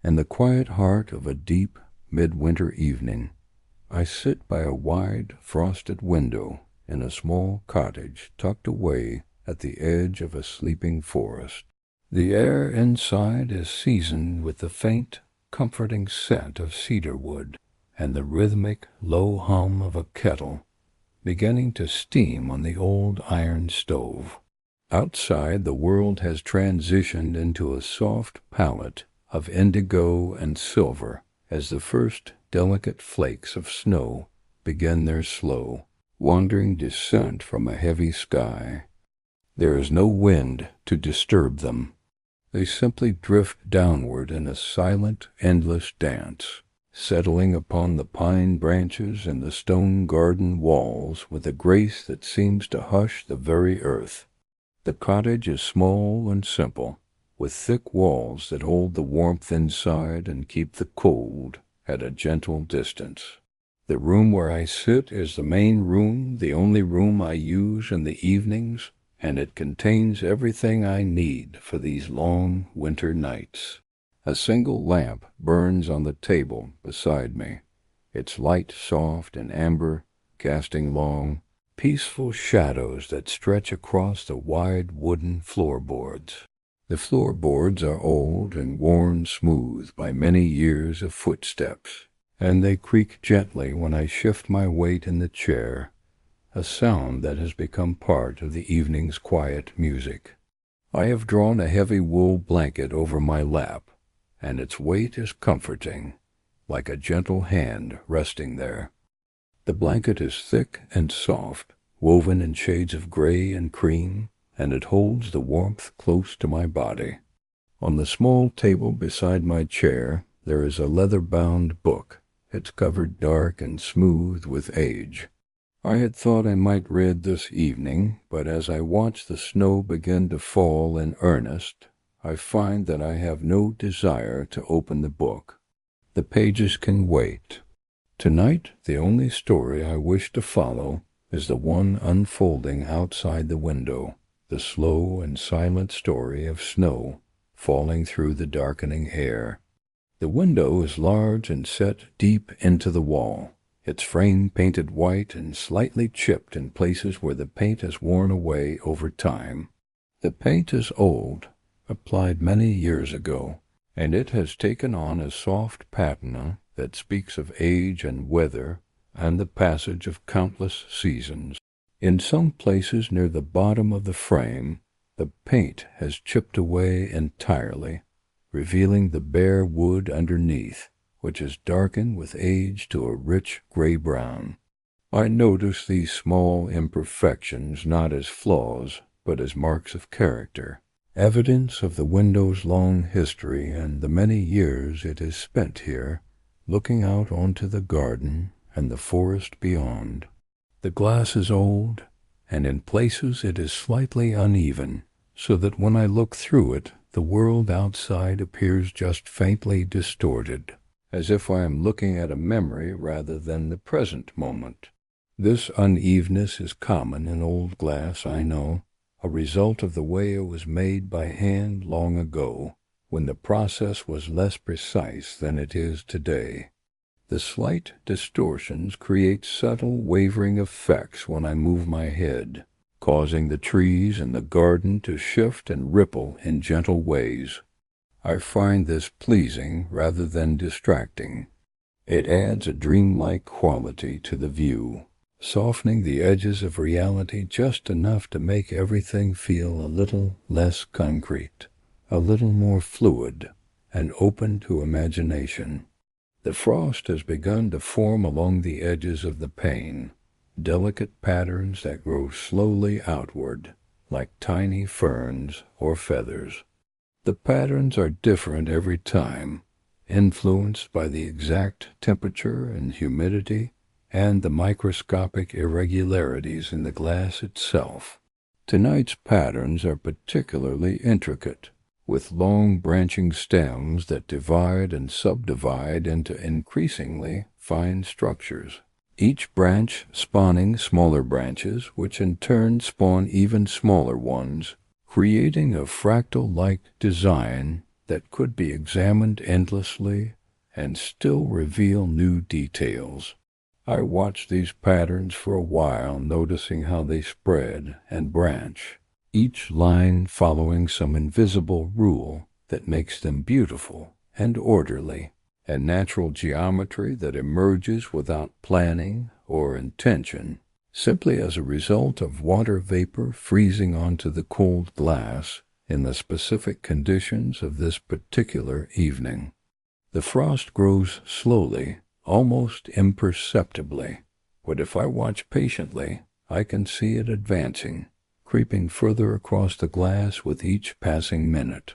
In the quiet heart of a deep midwinter evening, I sit by a wide, frosted window in a small cottage tucked away at the edge of a sleeping forest. The air inside is seasoned with the faint, comforting scent of cedar wood and the rhythmic, low hum of a kettle beginning to steam on the old iron stove. Outside, the world has transitioned into a soft palette of indigo and silver as the first delicate flakes of snow begin their slow, wandering descent from a heavy sky. There is no wind to disturb them. They simply drift downward in a silent, endless dance, settling upon the pine branches and the stone garden walls with a grace that seems to hush the very earth. The cottage is small and simple, with thick walls that hold the warmth inside and keep the cold at a gentle distance. The room where I sit is the main room, the only room I use in the evenings, and it contains everything I need for these long winter nights. A single lamp burns on the table beside me, its light soft and amber, casting long, peaceful shadows that stretch across the wide wooden floorboards. The floorboards are old and worn smooth by many years of footsteps, and they creak gently when I shift my weight in the chair, a sound that has become part of the evening's quiet music. I have drawn a heavy wool blanket over my lap, and its weight is comforting, like a gentle hand resting there. The blanket is thick and soft, woven in shades of gray and cream, and it holds the warmth close to my body. On the small table beside my chair there is a leather-bound book, its cover dark and smooth with age. I had thought I might read this evening, but as I watch the snow begin to fall in earnest, I find that I have no desire to open the book. The pages can wait. Tonight, the only story I wish to follow is the one unfolding outside the window, the slow and silent story of snow falling through the darkening air. The window is large and set deep into the wall, its frame painted white and slightly chipped in places where the paint has worn away over time. The paint is old, applied many years ago, and it has taken on a soft patina that speaks of age and weather and the passage of countless seasons. In some places near the bottom of the frame, the paint has chipped away entirely, revealing the bare wood underneath, which is darkened with age to a rich gray-brown. I notice these small imperfections not as flaws, but as marks of character, evidence of the window's long history and the many years it has spent here, looking out onto the garden and the forest beyond. The glass is old, and in places it is slightly uneven, so that when I look through it, the world outside appears just faintly distorted, as if I am looking at a memory rather than the present moment. This unevenness is common in old glass, I know, a result of the way it was made by hand long ago, when the process was less precise than it is today. The slight distortions create subtle wavering effects when I move my head, causing the trees in the garden to shift and ripple in gentle ways. I find this pleasing rather than distracting. It adds a dreamlike quality to the view, softening the edges of reality just enough to make everything feel a little less concrete, a little more fluid, and open to imagination. The frost has begun to form along the edges of the pane, delicate patterns that grow slowly outward, like tiny ferns or feathers. The patterns are different every time, influenced by the exact temperature and humidity and the microscopic irregularities in the glass itself. Tonight's patterns are particularly intricate, with long branching stems that divide and subdivide into increasingly fine structures, each branch spawning smaller branches, which in turn spawn even smaller ones, creating a fractal-like design that could be examined endlessly and still reveal new details. I watched these patterns for a while, noticing how they spread and branch, each line following some invisible rule that makes them beautiful and orderly, and natural geometry that emerges without planning or intention, simply as a result of water vapor freezing onto the cold glass in the specific conditions of this particular evening. The frost grows slowly, almost imperceptibly, but if I watch patiently, I can see it advancing, creeping further across the glass with each passing minute.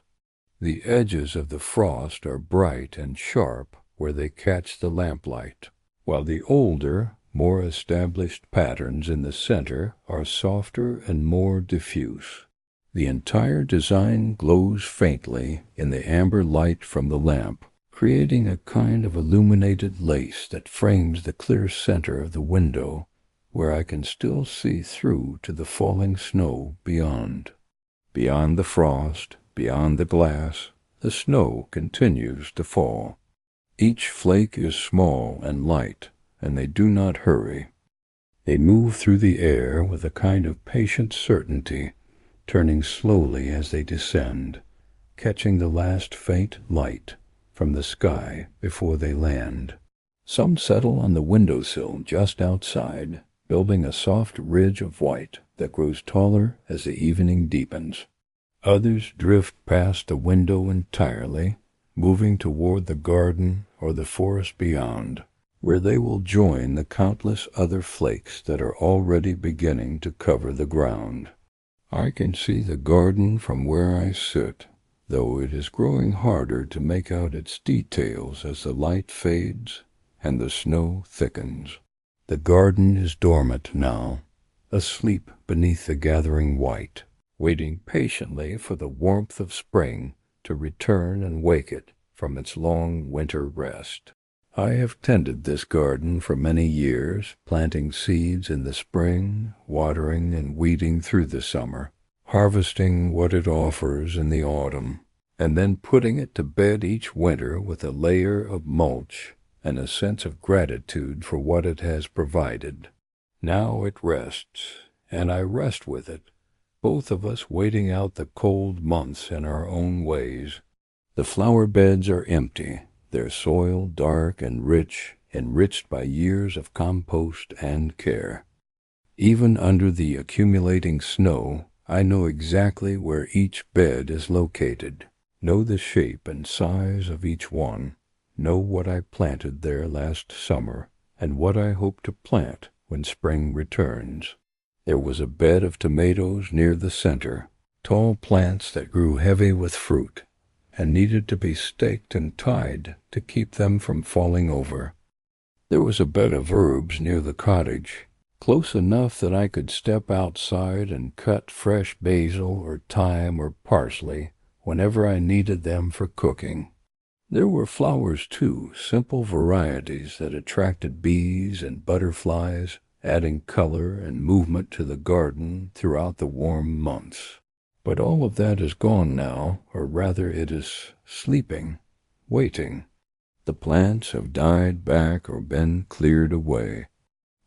The edges of the frost are bright and sharp where they catch the lamplight, while the older, more established patterns in the center are softer and more diffuse. The entire design glows faintly in the amber light from the lamp, creating a kind of illuminated lace that frames the clear center of the window, where I can still see through to the falling snow beyond. Beyond the frost, beyond the glass, the snow continues to fall. Each flake is small and light, and they do not hurry. They move through the air with a kind of patient certainty, turning slowly as they descend, catching the last faint light from the sky before they land. Some settle on the windowsill just outside, building a soft ridge of white that grows taller as the evening deepens. Others drift past the window entirely, moving toward the garden or the forest beyond, where they will join the countless other flakes that are already beginning to cover the ground. I can see the garden from where I sit, though it is growing harder to make out its details as the light fades and the snow thickens. The garden is dormant now, asleep beneath the gathering white, waiting patiently for the warmth of spring to return and wake it from its long winter rest. I have tended this garden for many years, planting seeds in the spring, watering and weeding through the summer, harvesting what it offers in the autumn, and then putting it to bed each winter with a layer of mulch and a sense of gratitude for what it has provided. Now it rests, and I rest with it, both of us waiting out the cold months in our own ways. The flower beds are empty, their soil dark and rich, enriched by years of compost and care. Even under the accumulating snow, I know exactly where each bed is located, know the shape and size of each one, know what I planted there last summer, and what I hope to plant when spring returns. There was a bed of tomatoes near the center, tall plants that grew heavy with fruit, and needed to be staked and tied to keep them from falling over. There was a bed of herbs near the cottage, close enough that I could step outside and cut fresh basil or thyme or parsley whenever I needed them for cooking. There were flowers too, simple varieties that attracted bees and butterflies, adding color and movement to the garden throughout the warm months. But all of that is gone now, or rather it is sleeping, waiting. The plants have died back or been cleared away.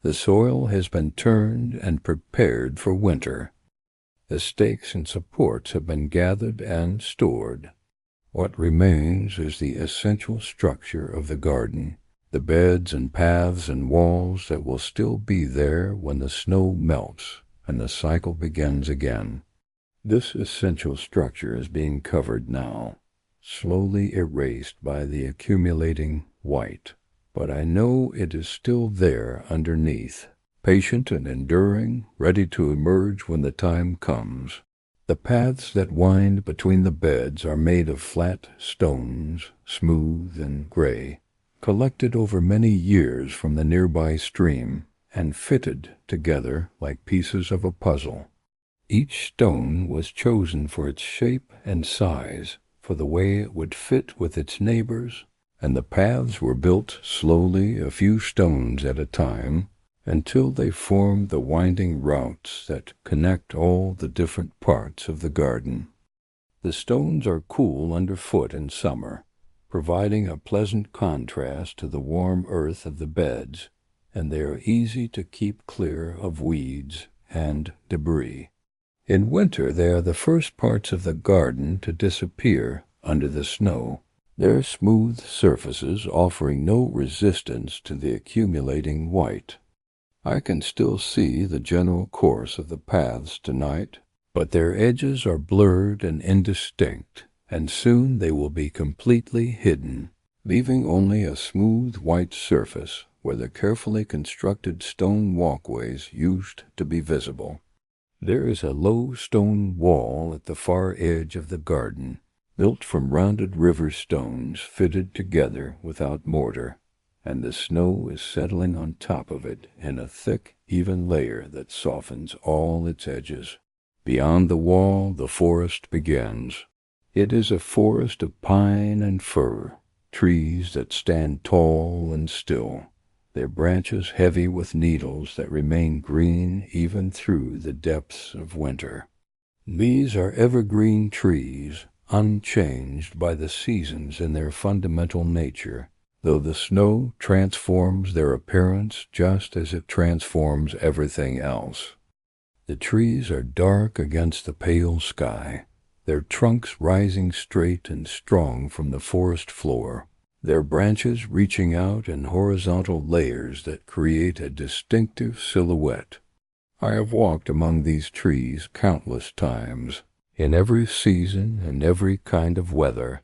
The soil has been turned and prepared for winter. The stakes and supports have been gathered and stored. What remains is the essential structure of the garden, the beds and paths and walls that will still be there when the snow melts and the cycle begins again. This essential structure is being covered now, slowly erased by the accumulating white, but I know it is still there underneath, patient and enduring, ready to emerge when the time comes. The paths that wind between the beds are made of flat stones, smooth and gray, collected over many years from the nearby stream, and fitted together like pieces of a puzzle. Each stone was chosen for its shape and size, for the way it would fit with its neighbors, and the paths were built slowly, a few stones at a time, until they formed the winding routes that connect all the different parts of the garden. The stones are cool underfoot in summer, providing a pleasant contrast to the warm earth of the beds, and they are easy to keep clear of weeds and debris. In winter they are the first parts of the garden to disappear under the snow, their smooth surfaces offering no resistance to the accumulating white. I can still see the general course of the paths tonight, but their edges are blurred and indistinct, and soon they will be completely hidden, leaving only a smooth white surface where the carefully constructed stone walkways used to be visible. There is a low stone wall at the far edge of the garden, built from rounded river stones fitted together without mortar, and the snow is settling on top of it in a thick, even layer that softens all its edges. Beyond the wall the forest begins. It is a forest of pine and fir, trees that stand tall and still, their branches heavy with needles that remain green even through the depths of winter. These are evergreen trees, unchanged by the seasons in their fundamental nature, though the snow transforms their appearance just as it transforms everything else. The trees are dark against the pale sky, their trunks rising straight and strong from the forest floor, their branches reaching out in horizontal layers that create a distinctive silhouette. I have walked among these trees countless times, in every season and every kind of weather,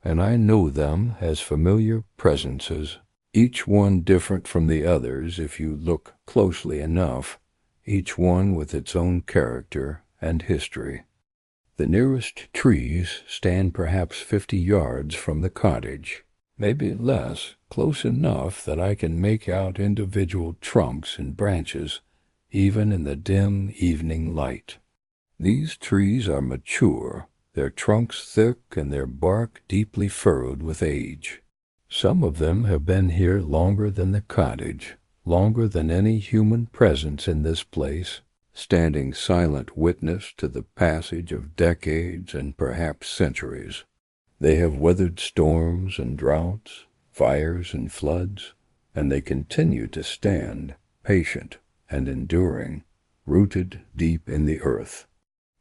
and I know them as familiar presences, each one different from the others if you look closely enough, each one with its own character and history. The nearest trees stand perhaps 50 yards from the cottage, maybe less, close enough that I can make out individual trunks and branches, even in the dim evening light. These trees are mature, their trunks thick and their bark deeply furrowed with age. Some of them have been here longer than the cottage, longer than any human presence in this place, standing silent witness to the passage of decades and perhaps centuries. They have weathered storms and droughts, fires and floods, and they continue to stand, patient and enduring, rooted deep in the earth.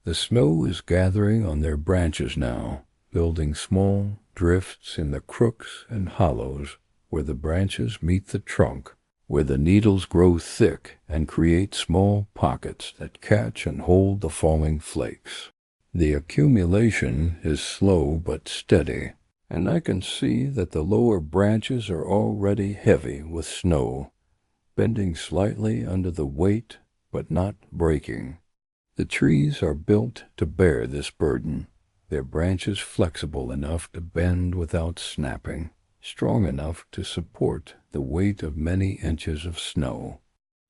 The snow is gathering on their branches now, building small drifts in the crooks and hollows where the branches meet the trunk, where the needles grow thick and create small pockets that catch and hold the falling flakes. The accumulation is slow but steady, and I can see that the lower branches are already heavy with snow, bending slightly under the weight but not breaking. The trees are built to bear this burden, their branches flexible enough to bend without snapping, strong enough to support the weight of many inches of snow.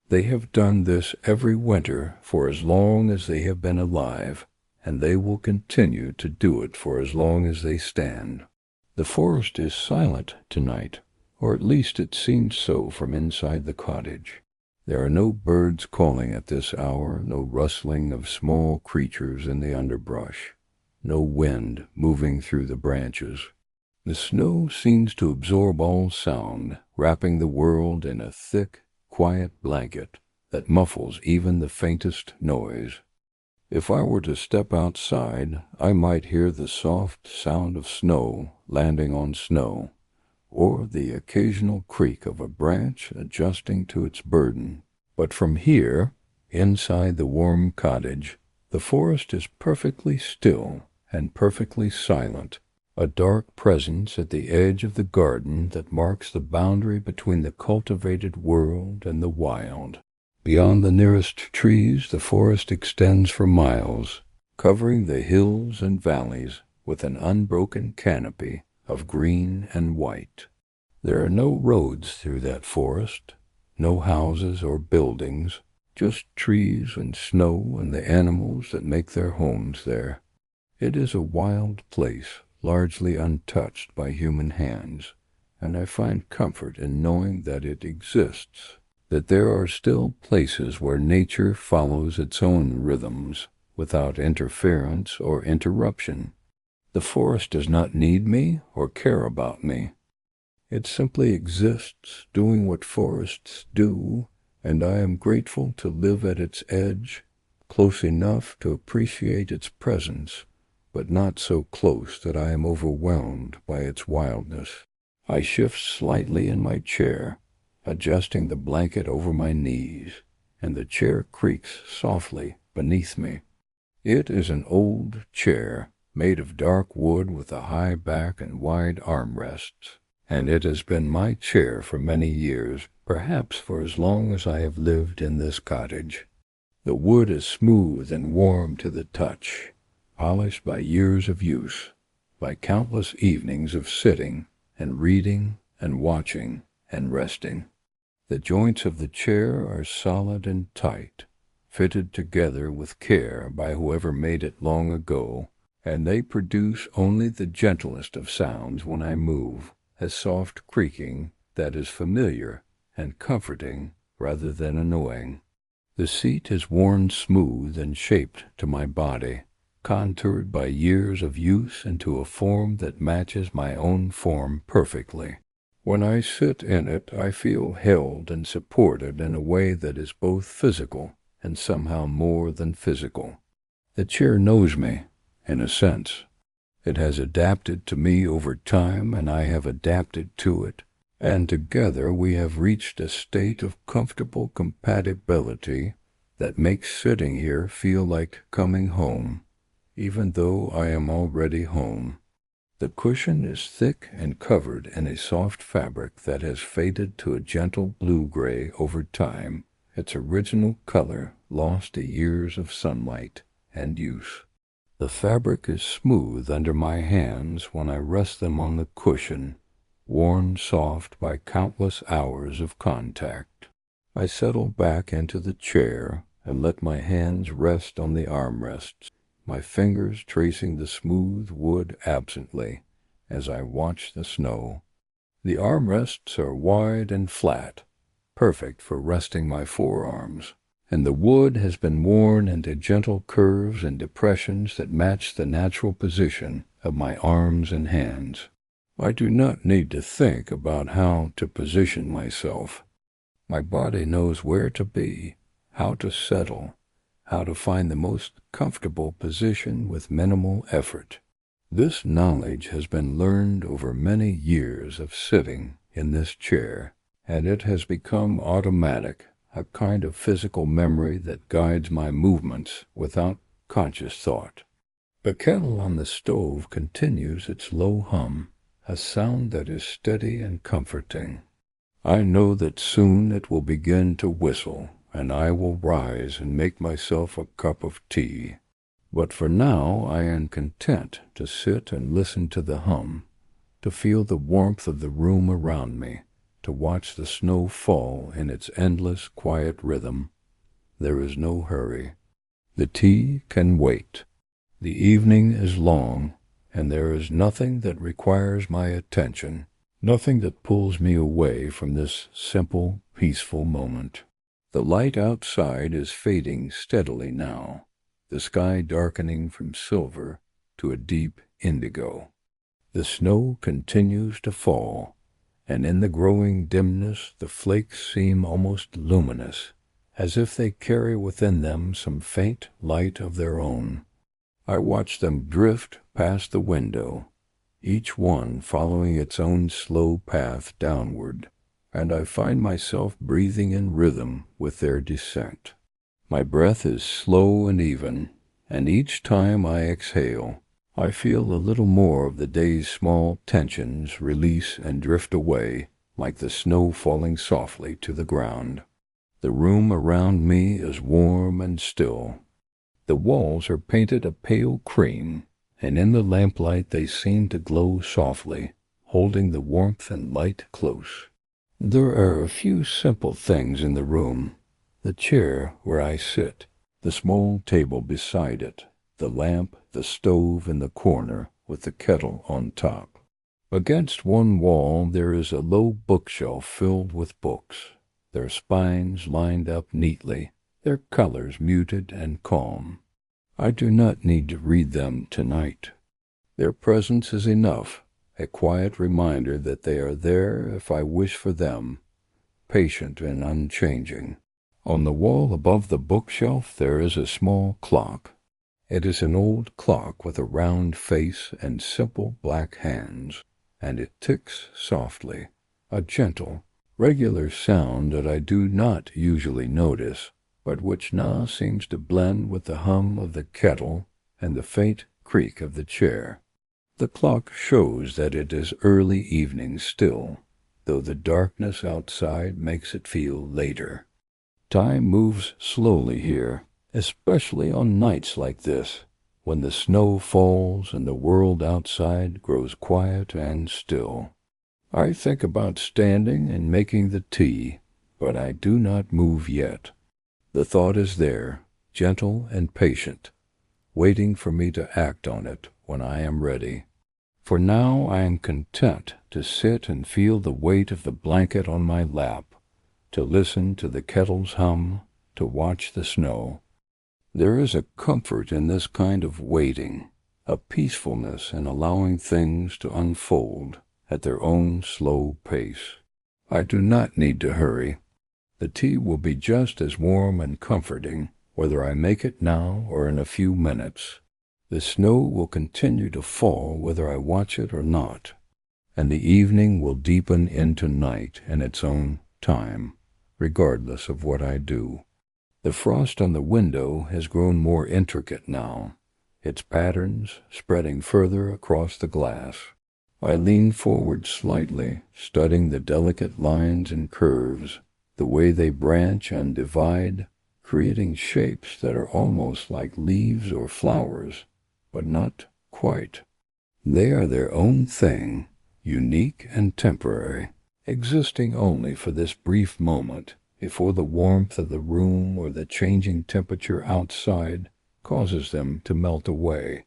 They have done this every winter for as long as they have been alive, and they will continue to do it for as long as they stand. The forest is silent tonight, or at least it seems so from inside the cottage. There are no birds calling at this hour, no rustling of small creatures in the underbrush, no wind moving through the branches. The snow seems to absorb all sound, wrapping the world in a thick, quiet blanket that muffles even the faintest noise. If I were to step outside, I might hear the soft sound of snow landing on snow, or the occasional creak of a branch adjusting to its burden. But from here, inside the warm cottage, the forest is perfectly still and perfectly silent, a dark presence at the edge of the garden that marks the boundary between the cultivated world and the wild. Beyond the nearest trees, the forest extends for miles, covering the hills and valleys with an unbroken canopy of green and white. There are no roads through that forest, no houses or buildings, just trees and snow and the animals that make their homes there. It is a wild place, largely untouched by human hands, and I find comfort in knowing that it exists, that there are still places where nature follows its own rhythms, without interference or interruption. The forest does not need me or care about me. It simply exists, doing what forests do, and I am grateful to live at its edge, close enough to appreciate its presence, but not so close that I am overwhelmed by its wildness. I shift slightly in my chair, adjusting the blanket over my knees, and the chair creaks softly beneath me. It is an old chair, made of dark wood with a high back and wide armrests, and it has been my chair for many years, perhaps for as long as I have lived in this cottage. The wood is smooth and warm to the touch, polished by years of use, by countless evenings of sitting and reading and watching and resting. The joints of the chair are solid and tight, fitted together with care by whoever made it long ago, and they produce only the gentlest of sounds when I move, a soft creaking that is familiar and comforting rather than annoying. The seat is worn smooth and shaped to my body, contoured by years of use into a form that matches my own form perfectly. When I sit in it, I feel held and supported in a way that is both physical and somehow more than physical. The chair knows me, in a sense. It has adapted to me over time, and I have adapted to it, and together we have reached a state of comfortable compatibility that makes sitting here feel like coming home, even though I am already home. The cushion is thick and covered in a soft fabric that has faded to a gentle blue-gray over time, its original color lost to years of sunlight and use. The fabric is smooth under my hands when I rest them on the cushion, worn soft by countless hours of contact. I settle back into the chair and let my hands rest on the armrests, my fingers tracing the smooth wood absently as I watch the snow. The armrests are wide and flat, perfect for resting my forearms, and the wood has been worn into gentle curves and depressions that match the natural position of my arms and hands. I do not need to think about how to position myself. My body knows where to be, how to settle, how to find the most comfortable position with minimal effort. This knowledge has been learned over many years of sitting in this chair, and it has become automatic, a kind of physical memory that guides my movements without conscious thought. The kettle on the stove continues its low hum, a sound that is steady and comforting. I know that soon it will begin to whistle, and I will rise and make myself a cup of tea. But for now I am content to sit and listen to the hum, to feel the warmth of the room around me, to watch the snow fall in its endless quiet rhythm. There is no hurry. The tea can wait. The evening is long, and there is nothing that requires my attention, nothing that pulls me away from this simple, peaceful moment. The light outside is fading steadily now, the sky darkening from silver to a deep indigo. The snow continues to fall, and in the growing dimness the flakes seem almost luminous, as if they carry within them some faint light of their own. I watch them drift past the window, each one following its own slow path downward, and I find myself breathing in rhythm with their descent. My breath is slow and even, and each time I exhale, I feel a little more of the day's small tensions release and drift away like the snow falling softly to the ground. The room around me is warm and still. The walls are painted a pale cream, and in the lamplight they seem to glow softly, holding the warmth and light close. There are a few simple things in the room: the chair where I sit, the small table beside it, the lamp, the stove in the corner with the kettle on top. Against one wall there is a low bookshelf filled with books, their spines lined up neatly, their colors muted and calm. I do not need to read them tonight. Their presence is enough, a quiet reminder that they are there if I wish for them, patient and unchanging. On the wall above the bookshelf there is a small clock. It is an old clock with a round face and simple black hands, and it ticks softly, a gentle, regular sound that I do not usually notice, but which now seems to blend with the hum of the kettle and the faint creak of the chair. The clock shows that it is early evening still, though the darkness outside makes it feel later. Time moves slowly here, especially on nights like this, when the snow falls and the world outside grows quiet and still. I think about standing and making the tea, but I do not move yet. The thought is there, gentle and patient, waiting for me to act on it when I am ready. For now I am content to sit and feel the weight of the blanket on my lap, to listen to the kettle's hum, to watch the snow. There is a comfort in this kind of waiting, a peacefulness in allowing things to unfold at their own slow pace. I do not need to hurry. The tea will be just as warm and comforting, whether I make it now or in a few minutes. The snow will continue to fall whether I watch it or not, and the evening will deepen into night in its own time, regardless of what I do. The frost on the window has grown more intricate now, its patterns spreading further across the glass. I lean forward slightly, studying the delicate lines and curves, the way they branch and divide, creating shapes that are almost like leaves or flowers, but not quite. They are their own thing, unique and temporary, existing only for this brief moment before the warmth of the room or the changing temperature outside causes them to melt away.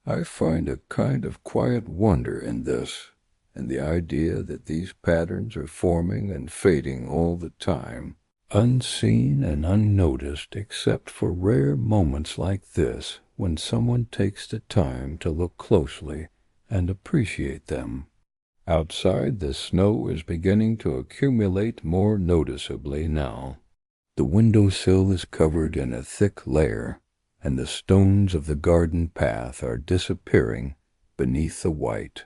I find a kind of quiet wonder in this, and the idea that these patterns are forming and fading all the time, unseen and unnoticed except for rare moments like this when someone takes the time to look closely and appreciate them. Outside, the snow is beginning to accumulate more noticeably now. The windowsill is covered in a thick layer, and the stones of the garden path are disappearing beneath the white.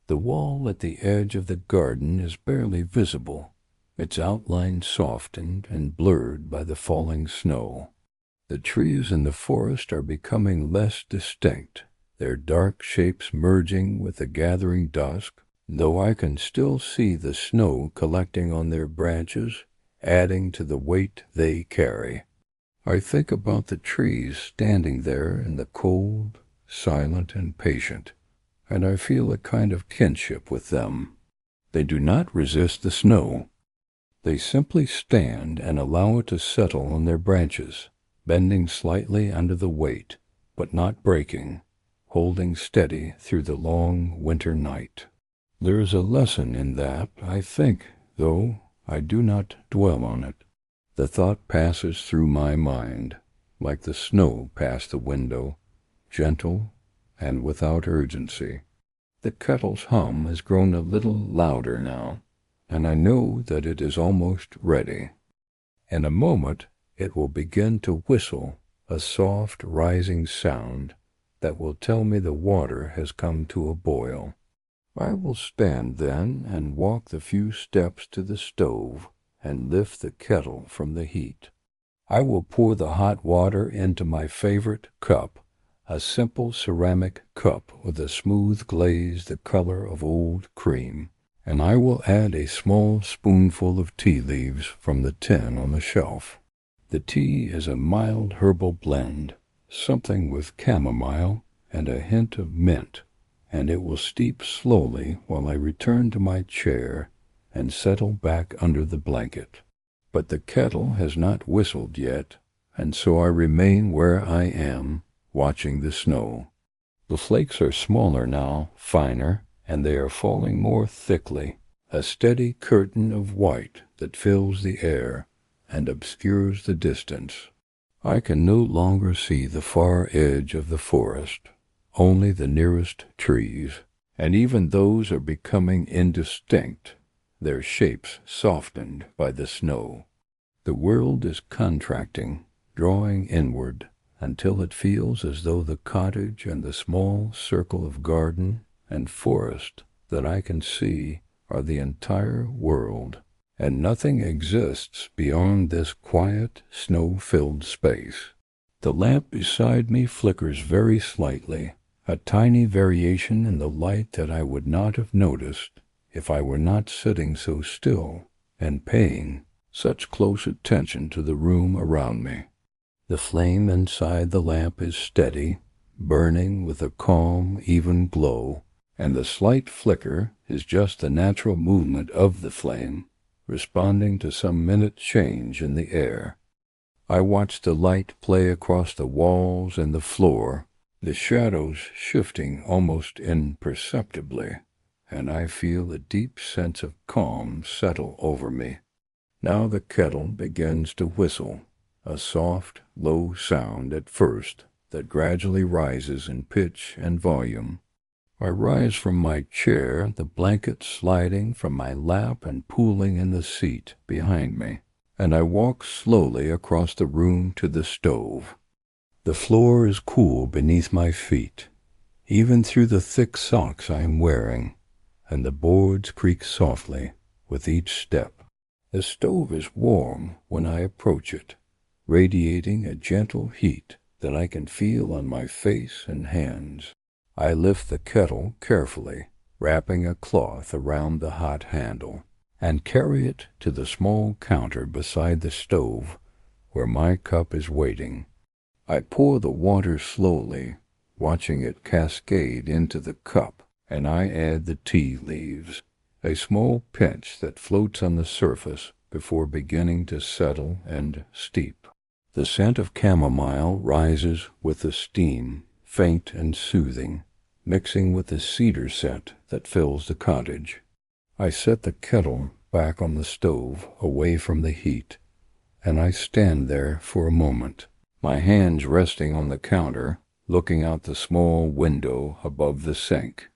The wall at the edge of the garden is barely visible, its outline softened and blurred by the falling snow. The trees in the forest are becoming less distinct, their dark shapes merging with the gathering dusk, though I can still see the snow collecting on their branches, adding to the weight they carry. I think about the trees standing there in the cold, silent and patient, and I feel a kind of kinship with them. They do not resist the snow. They simply stand and allow it to settle on their branches, bending slightly under the weight, but not breaking, holding steady through the long winter night. There is a lesson in that, I think, though I do not dwell on it. The thought passes through my mind, like the snow past the window, gentle and without urgency. The kettle's hum has grown a little louder now, and I know that it is almost ready. In a moment it will begin to whistle, a soft rising sound that will tell me the water has come to a boil. I will stand then and walk the few steps to the stove and lift the kettle from the heat. I will pour the hot water into my favorite cup, a simple ceramic cup with a smooth glaze the color of old cream, and I will add a small spoonful of tea leaves from the tin on the shelf. The tea is a mild herbal blend, something with chamomile and a hint of mint, and it will steep slowly while I return to my chair and settle back under the blanket. But the kettle has not whistled yet, and so I remain where I am, watching the snow. The flakes are smaller now, finer, and they are falling more thickly, a steady curtain of white that fills the air and obscures the distance. I can no longer see the far edge of the forest, only the nearest trees, and even those are becoming indistinct, their shapes softened by the snow. The world is contracting, drawing inward, until it feels as though the cottage and the small circle of garden and forest that I can see are the entire world, and nothing exists beyond this quiet, snow-filled space. The lamp beside me flickers very slightly, a tiny variation in the light that I would not have noticed if I were not sitting so still and paying such close attention to the room around me. The flame inside the lamp is steady, burning with a calm, even glow, and the slight flicker is just the natural movement of the flame, responding to some minute change in the air. I watch the light play across the walls and the floor, the shadows shifting almost imperceptibly, and I feel a deep sense of calm settle over me. Now the kettle begins to whistle, a soft, low sound at first that gradually rises in pitch and volume. I rise from my chair, the blanket sliding from my lap and pooling in the seat behind me, and I walk slowly across the room to the stove. The floor is cool beneath my feet, even through the thick socks I am wearing, and the boards creak softly with each step. The stove is warm when I approach it, radiating a gentle heat that I can feel on my face and hands. I lift the kettle carefully, wrapping a cloth around the hot handle, and carry it to the small counter beside the stove where my cup is waiting. I pour the water slowly, watching it cascade into the cup, and I add the tea leaves, a small pinch that floats on the surface before beginning to settle and steep. The scent of chamomile rises with the steam, faint and soothing, mixing with the cedar scent that fills the cottage. I set the kettle back on the stove, away from the heat, and I stand there for a moment, my hands resting on the counter, looking out the small window above the sink.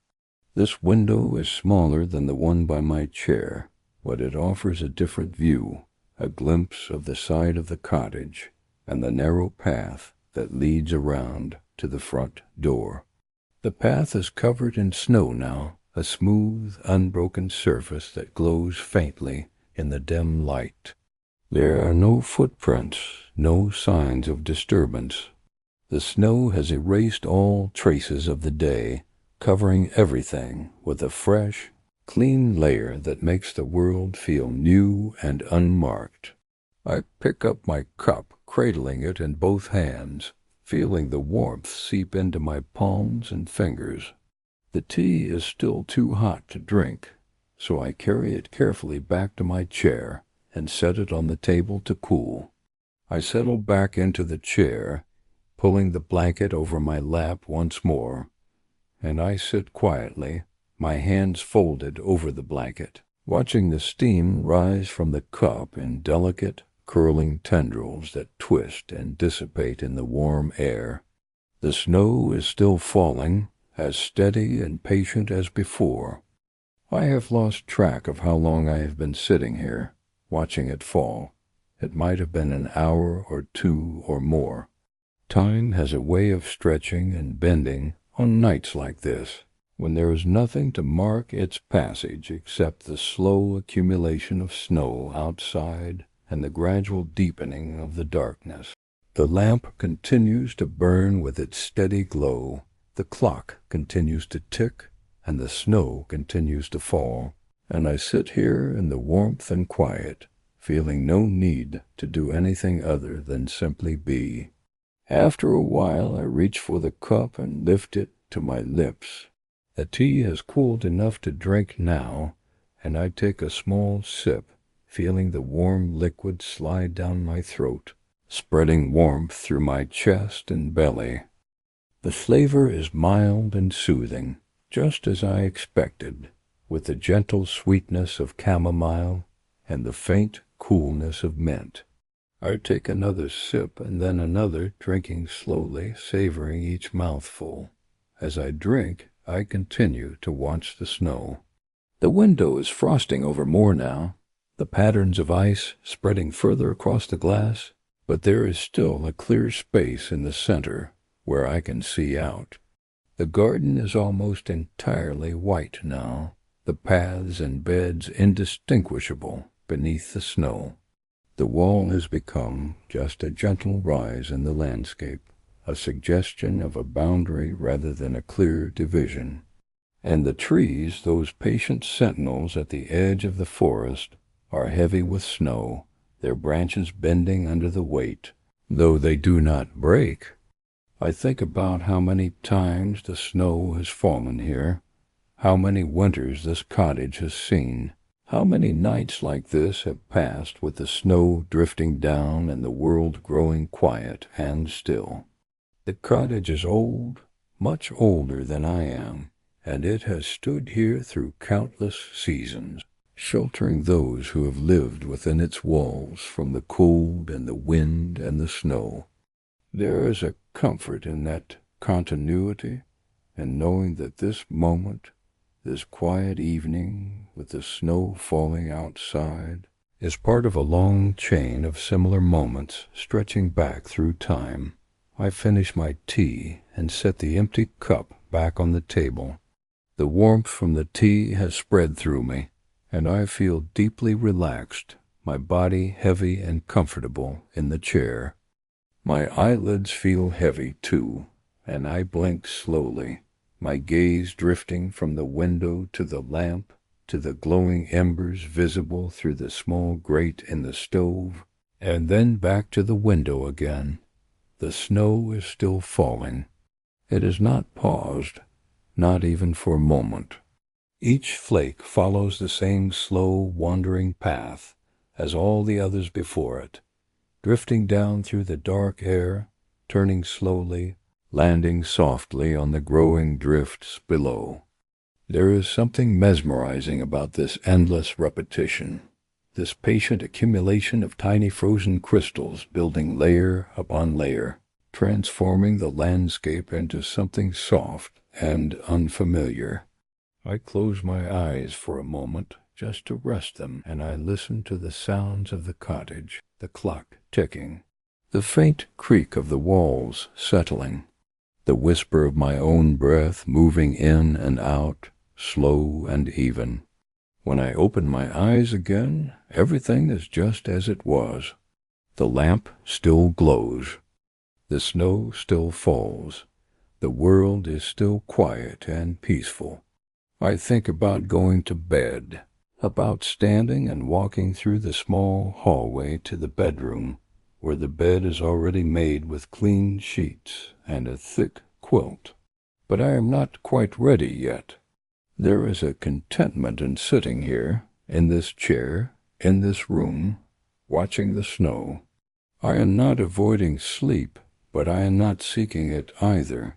This window is smaller than the one by my chair, but it offers a different view, a glimpse of the side of the cottage and the narrow path that leads around to the front door. The path is covered in snow now, a smooth, unbroken surface that glows faintly in the dim light. There are no footprints, no signs of disturbance. The snow has erased all traces of the day, covering everything with a fresh, clean layer that makes the world feel new and unmarked. I pick up my cup, cradling it in both hands, feeling the warmth seep into my palms and fingers. The tea is still too hot to drink, so I carry it carefully back to my chair and set it on the table to cool. I settle back into the chair, pulling the blanket over my lap once more, and I sit quietly, my hands folded over the blanket, watching the steam rise from the cup in delicate, curling tendrils that twist and dissipate in the warm air. The snow is still falling, as steady and patient as before. I have lost track of how long I have been sitting here, watching it fall. It might have been an hour or two or more. Time has a way of stretching and bending on nights like this, when there is nothing to mark its passage except the slow accumulation of snow outside and the gradual deepening of the darkness. The lamp continues to burn with its steady glow, the clock continues to tick, and the snow continues to fall, and I sit here in the warmth and quiet, feeling no need to do anything other than simply be. After a while I reach for the cup and lift it to my lips. The tea has cooled enough to drink now, and I take a small sip, feeling the warm liquid slide down my throat, spreading warmth through my chest and belly. The flavor is mild and soothing, just as I expected, with the gentle sweetness of chamomile and the faint coolness of mint. I take another sip and then another, drinking slowly, savoring each mouthful. As I drink, I continue to watch the snow. The window is frosting over more now, the patterns of ice spreading further across the glass, but there is still a clear space in the center where I can see out. The garden is almost entirely white now, the paths and beds indistinguishable beneath the snow. The wall has become just a gentle rise in the landscape, a suggestion of a boundary rather than a clear division. And the trees, those patient sentinels at the edge of the forest, are heavy with snow, their branches bending under the weight, though they do not break. I think about how many times the snow has fallen here, how many winters this cottage has seen, how many nights like this have passed with the snow drifting down and the world growing quiet and still. The cottage is old, much older than I am, and it has stood here through countless seasons, sheltering those who have lived within its walls from the cold and the wind and the snow. There is a comfort in that continuity, and knowing that this moment, this quiet evening with the snow falling outside, is part of a long chain of similar moments stretching back through time. I finish my tea and set the empty cup back on the table. The warmth from the tea has spread through me, and I feel deeply relaxed, my body heavy and comfortable in the chair. My eyelids feel heavy, too, and I blink slowly, my gaze drifting from the window to the lamp, to the glowing embers visible through the small grate in the stove, and then back to the window again. The snow is still falling. It has not paused, not even for a moment. Each flake follows the same slow, wandering path as all the others before it, drifting down through the dark air, turning slowly, landing softly on the growing drifts below. There is something mesmerizing about this endless repetition, this patient accumulation of tiny frozen crystals building layer upon layer, transforming the landscape into something soft and unfamiliar. I close my eyes for a moment just to rest them, and I listen to the sounds of the cottage, the clock ticking, the faint creak of the walls settling, the whisper of my own breath moving in and out, slow and even. When I open my eyes again, everything is just as it was. The lamp still glows. The snow still falls. The world is still quiet and peaceful. I think about going to bed, about standing and walking through the small hallway to the bedroom, where the bed is already made with clean sheets and a thick quilt. But I am not quite ready yet. There is a contentment in sitting here, in this chair, in this room, watching the snow. I am not avoiding sleep, but I am not seeking it either.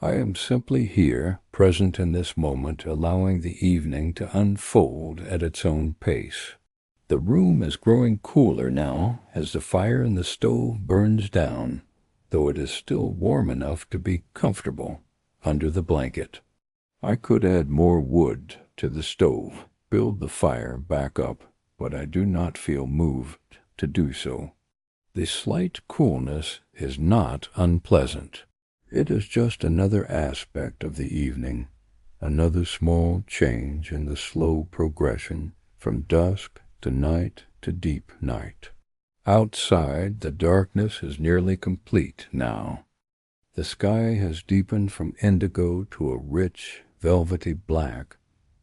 I am simply here, present in this moment, allowing the evening to unfold at its own pace. The room is growing cooler now as the fire in the stove burns down, though it is still warm enough to be comfortable under the blanket. I could add more wood to the stove, build the fire back up, but I do not feel moved to do so. The slight coolness is not unpleasant. It is just another aspect of the evening, another small change in the slow progression from dusk to night to deep night. Outside, the darkness is nearly complete now. The sky has deepened from indigo to a rich, velvety black,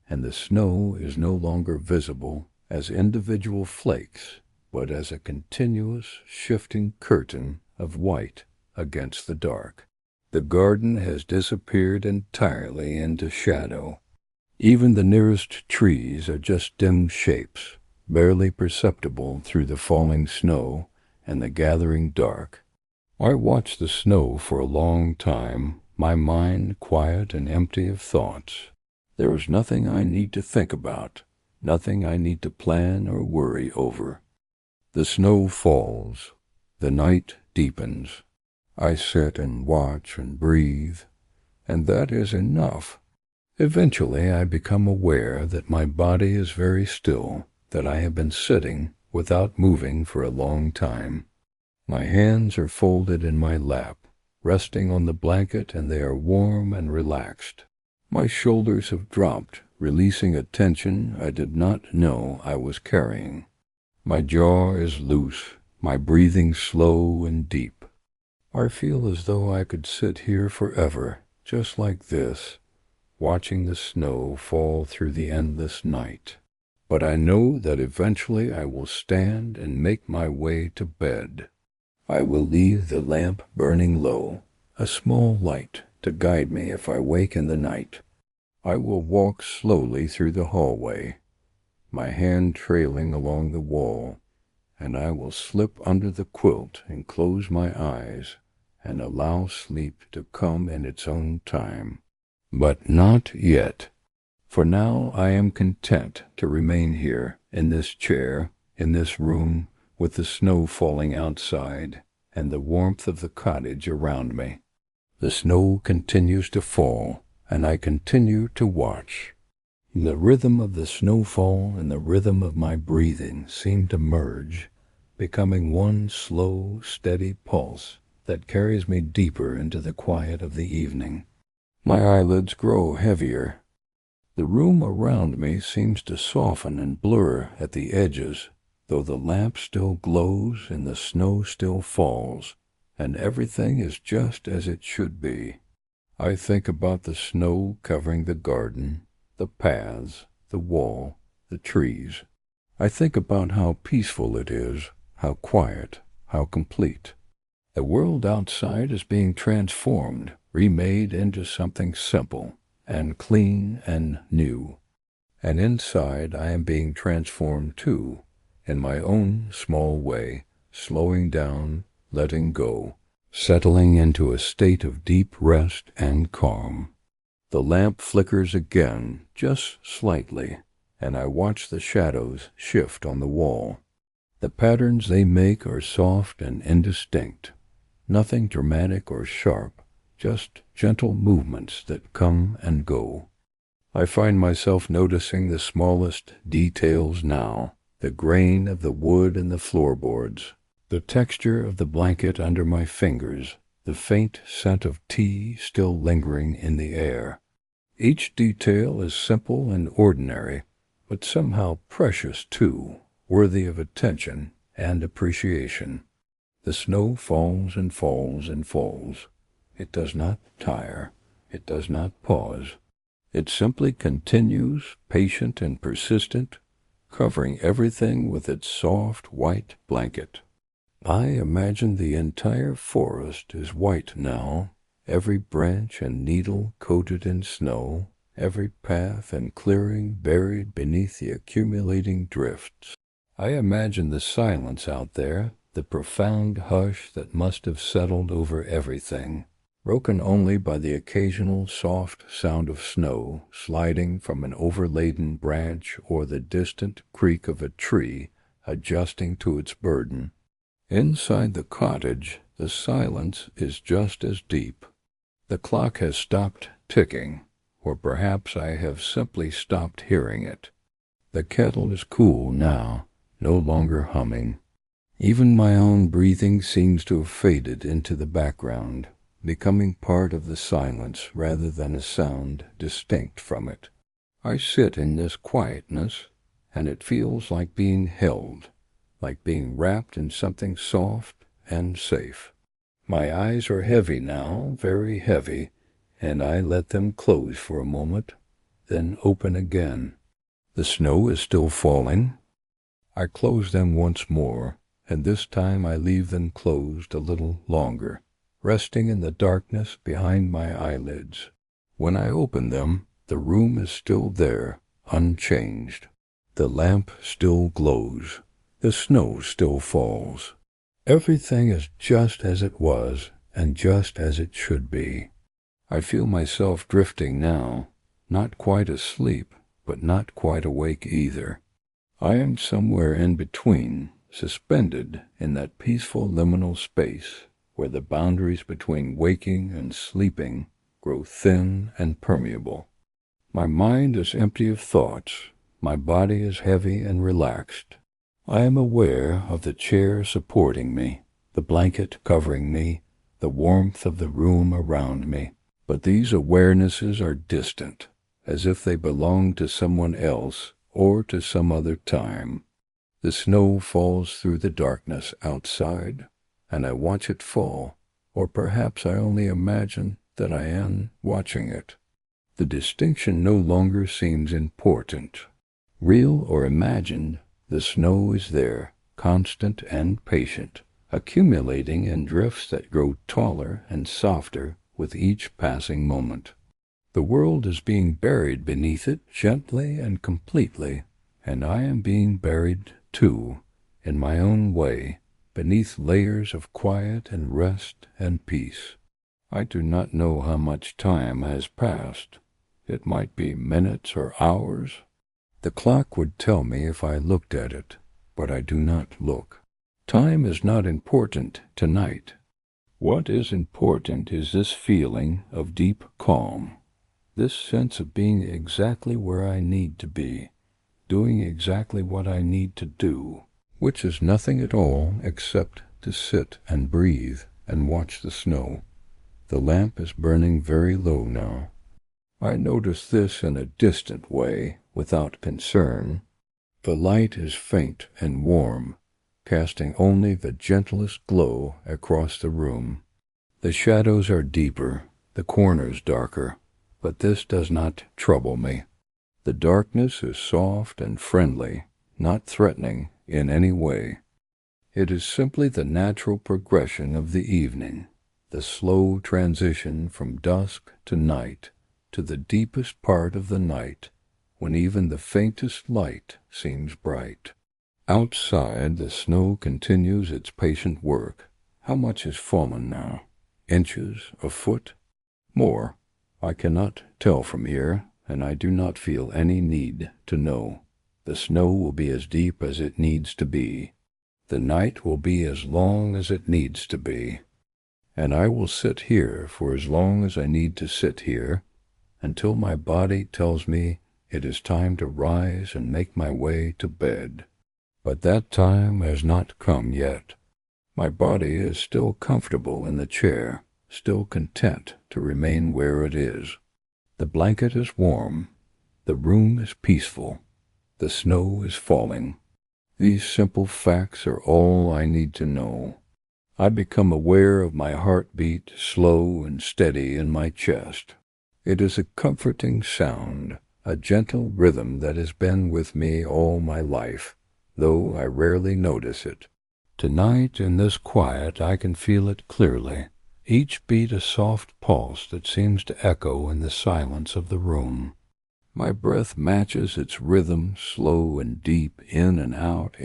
and the snow is no longer visible as individual flakes, but as a continuous, shifting curtain of white against the dark. The garden has disappeared entirely into shadow. Even the nearest trees are just dim shapes, barely perceptible through the falling snow and the gathering dark. I watch the snow for a long time, my mind quiet and empty of thoughts. There is nothing I need to think about, nothing I need to plan or worry over. The snow falls. The night deepens. I sit and watch and breathe, and that is enough. Eventually I become aware that my body is very still, that I have been sitting without moving for a long time. My hands are folded in my lap, resting on the blanket, and they are warm and relaxed. My shoulders have dropped, releasing a tension I did not know I was carrying. My jaw is loose, my breathing slow and deep. I feel as though I could sit here forever, just like this, watching the snow fall through the endless night. But I know that eventually I will stand and make my way to bed. I will leave the lamp burning low, a small light to guide me if I wake in the night. I will walk slowly through the hallway, my hand trailing along the wall, and I will slip under the quilt and close my eyes and allow sleep to come in its own time. But not yet. For now I am content to remain here, in this chair, in this room, with the snow falling outside and the warmth of the cottage around me. The snow continues to fall, and I continue to watch. The rhythm of the snowfall and the rhythm of my breathing seem to merge, becoming one slow, steady pulse that carries me deeper into the quiet of the evening. My eyelids grow heavier. The room around me seems to soften and blur at the edges, though the lamp still glows and the snow still falls, and everything is just as it should be. I think about the snow covering the garden, the paths, the wall, the trees. I think about how peaceful it is, how quiet, how complete. The world outside is being transformed, remade into something simple and clean and new. And inside I am being transformed too, in my own small way, slowing down, letting go, settling into a state of deep rest and calm. The lamp flickers again, just slightly, and I watch the shadows shift on the wall. The patterns they make are soft and indistinct, nothing dramatic or sharp, just gentle movements that come and go. I find myself noticing the smallest details now, the grain of the wood in the floorboards, the texture of the blanket under my fingers, the faint scent of tea still lingering in the air. Each detail is simple and ordinary, but somehow precious too, worthy of attention and appreciation. The snow falls and falls and falls. It does not tire. It does not pause. It simply continues, patient and persistent, covering everything with its soft white blanket. I imagine the entire forest is white now, every branch and needle coated in snow, every path and clearing buried beneath the accumulating drifts. I imagine the silence out there, the profound hush that must have settled over everything, broken only by the occasional soft sound of snow sliding from an overladen branch or the distant creak of a tree adjusting to its burden. Inside the cottage, the silence is just as deep. The clock has stopped ticking, or perhaps I have simply stopped hearing it. The kettle is cool now, no longer humming. Even my own breathing seems to have faded into the background, becoming part of the silence rather than a sound distinct from it. I sit in this quietness, and it feels like being held, like being wrapped in something soft and safe. My eyes are heavy now, very heavy, and I let them close for a moment, then open again. The snow is still falling. I close them once more, and this time I leave them closed a little longer, resting in the darkness behind my eyelids. When I open them, the room is still there, unchanged. The lamp still glows. The snow still falls. Everything is just as it was, and just as it should be. I feel myself drifting now, not quite asleep, but not quite awake either. I am somewhere in between, suspended in that peaceful liminal space where the boundaries between waking and sleeping grow thin and permeable. My mind is empty of thoughts, my body is heavy and relaxed. I am aware of the chair supporting me, the blanket covering me, the warmth of the room around me. But these awarenesses are distant, as if they belonged to someone else or to some other time. The snow falls through the darkness outside, and I watch it fall, or perhaps I only imagine that I am watching it. The distinction no longer seems important. Real or imagined, the snow is there, constant and patient, accumulating in drifts that grow taller and softer with each passing moment. The world is being buried beneath it gently and completely, and I am being buried, too, in my own way, beneath layers of quiet and rest and peace. I do not know how much time has passed. It might be minutes or hours. The clock would tell me if I looked at it, but I do not look. Time is not important tonight. What is important is this feeling of deep calm, this sense of being exactly where I need to be, doing exactly what I need to do, which is nothing at all except to sit and breathe and watch the snow. The lamp is burning very low now. I notice this in a distant way, without concern. The light is faint and warm, casting only the gentlest glow across the room. The shadows are deeper, the corners darker, but this does not trouble me. The darkness is soft and friendly, not threatening in any way. It is simply the natural progression of the evening, the slow transition from dusk to night, to the deepest part of the night, when even the faintest light seems bright. Outside, the snow continues its patient work. How much has fallen now? Inches? A foot? More. I cannot tell from here, and I do not feel any need to know. The snow will be as deep as it needs to be. The night will be as long as it needs to be. And I will sit here for as long as I need to sit here, until my body tells me it is time to rise and make my way to bed. But that time has not come yet. My body is still comfortable in the chair, still content to remain where it is. The blanket is warm. The room is peaceful. The snow is falling. These simple facts are all I need to know. I become aware of my heartbeat slow and steady in my chest. It is a comforting sound, a gentle rhythm that has been with me all my life, though I rarely notice it. Tonight, in this quiet, I can feel it clearly, each beat a soft pulse that seems to echo in the silence of the room. My breath matches its rhythm, slow and deep, in and out,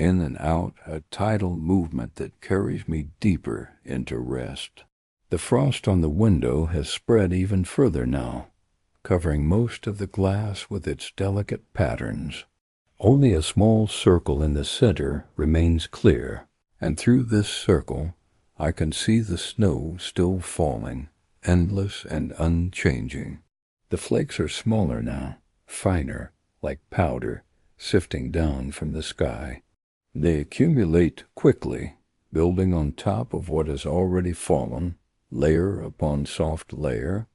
a tidal movement that carries me deeper into rest. The frost on the window has spread even further now, covering most of the glass with its delicate patterns. Only a small circle in the center remains clear, and through this circle I can see the snow still falling, endless and unchanging. The flakes are smaller now, finer, like powder, sifting down from the sky. They accumulate quickly, building on top of what has already fallen, layer upon soft layer.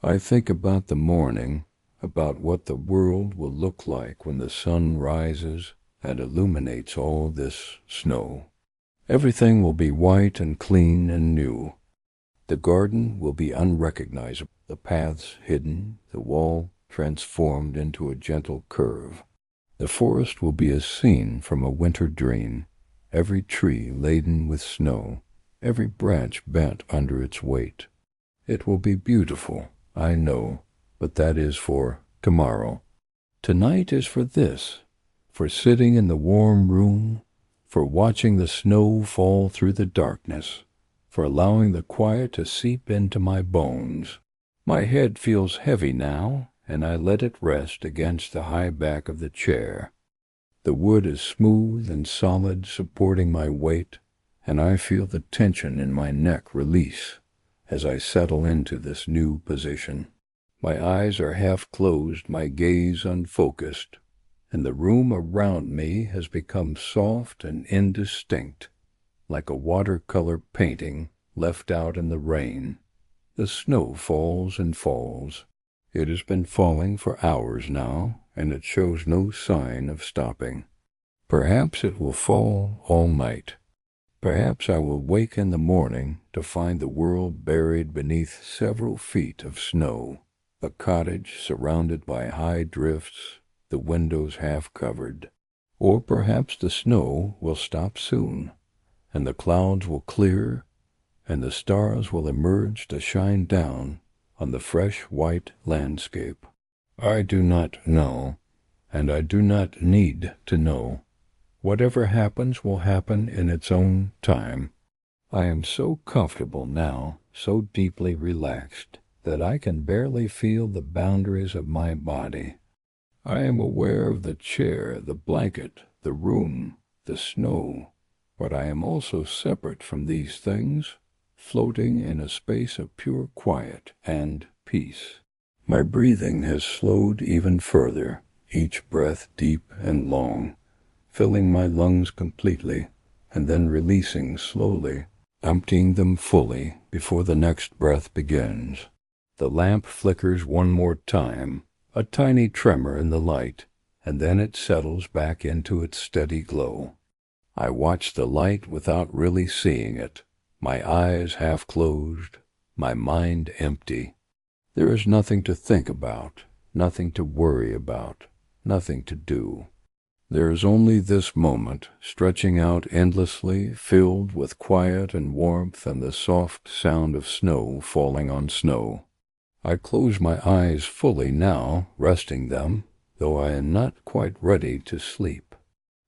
I think about the morning, about what the world will look like when the sun rises and illuminates all this snow. Everything will be white and clean and new. The garden will be unrecognizable, the paths hidden, the wall transformed into a gentle curve. The forest will be a scene from a winter dream, every tree laden with snow, every branch bent under its weight. It will be beautiful, I know, but that is for tomorrow. Tonight is for this, for sitting in the warm room, for watching the snow fall through the darkness, for allowing the quiet to seep into my bones. My head feels heavy now, and I let it rest against the high back of the chair. The wood is smooth and solid, supporting my weight, and I feel the tension in my neck release as I settle into this new position. My eyes are half closed, my gaze unfocused, and the room around me has become soft and indistinct, like a watercolor painting left out in the rain. The snow falls and falls. It has been falling for hours now, and it shows no sign of stopping. Perhaps it will fall all night. Perhaps I will wake in the morning to find the world buried beneath several feet of snow, the cottage surrounded by high drifts, the windows half covered. Or perhaps the snow will stop soon, and the clouds will clear, and the stars will emerge to shine down on the fresh white landscape. I do not know, and I do not need to know. Whatever happens will happen in its own time. I am so comfortable now, so deeply relaxed, that I can barely feel the boundaries of my body. I am aware of the chair, the blanket, the room, the snow, but I am also separate from these things, floating in a space of pure quiet and peace. My breathing has slowed even further, each breath deep and long, filling my lungs completely, and then releasing slowly, emptying them fully before the next breath begins. The lamp flickers one more time, a tiny tremor in the light, and then it settles back into its steady glow. I watch the light without really seeing it, my eyes half closed, my mind empty. There is nothing to think about, nothing to worry about, nothing to do. There is only this moment, stretching out endlessly, filled with quiet and warmth and the soft sound of snow falling on snow. I close my eyes fully now, resting them, though I am not quite ready to sleep.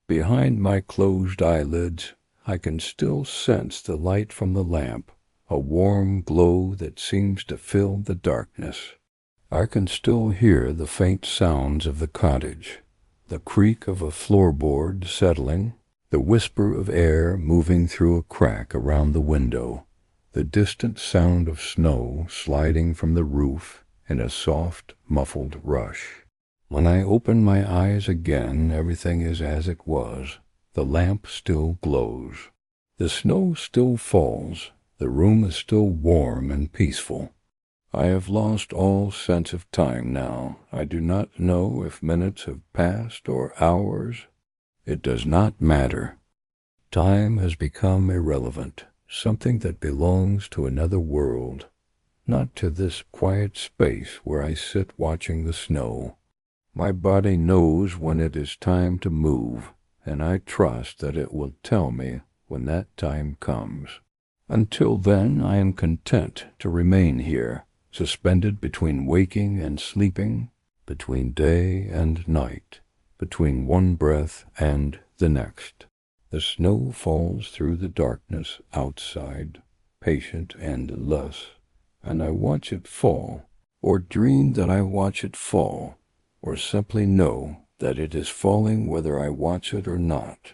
Behind my closed eyelids, I can still sense the light from the lamp, a warm glow that seems to fill the darkness. I can still hear the faint sounds of the cottage, the creak of a floorboard settling, the whisper of air moving through a crack around the window, the distant sound of snow sliding from the roof in a soft, muffled rush. When I open my eyes again, everything is as it was. The lamp still glows. The snow still falls. The room is still warm and peaceful. I have lost all sense of time now. I do not know if minutes have passed or hours. It does not matter. Time has become irrelevant, something that belongs to another world, not to this quiet space where I sit watching the snow. My body knows when it is time to move, and I trust that it will tell me when that time comes. Until then, I am content to remain here, suspended between waking and sleeping, between day and night, between one breath and the next. The snow falls through the darkness outside, patient and endless, and I watch it fall, or dream that I watch it fall, or simply know that it is falling whether I watch it or not.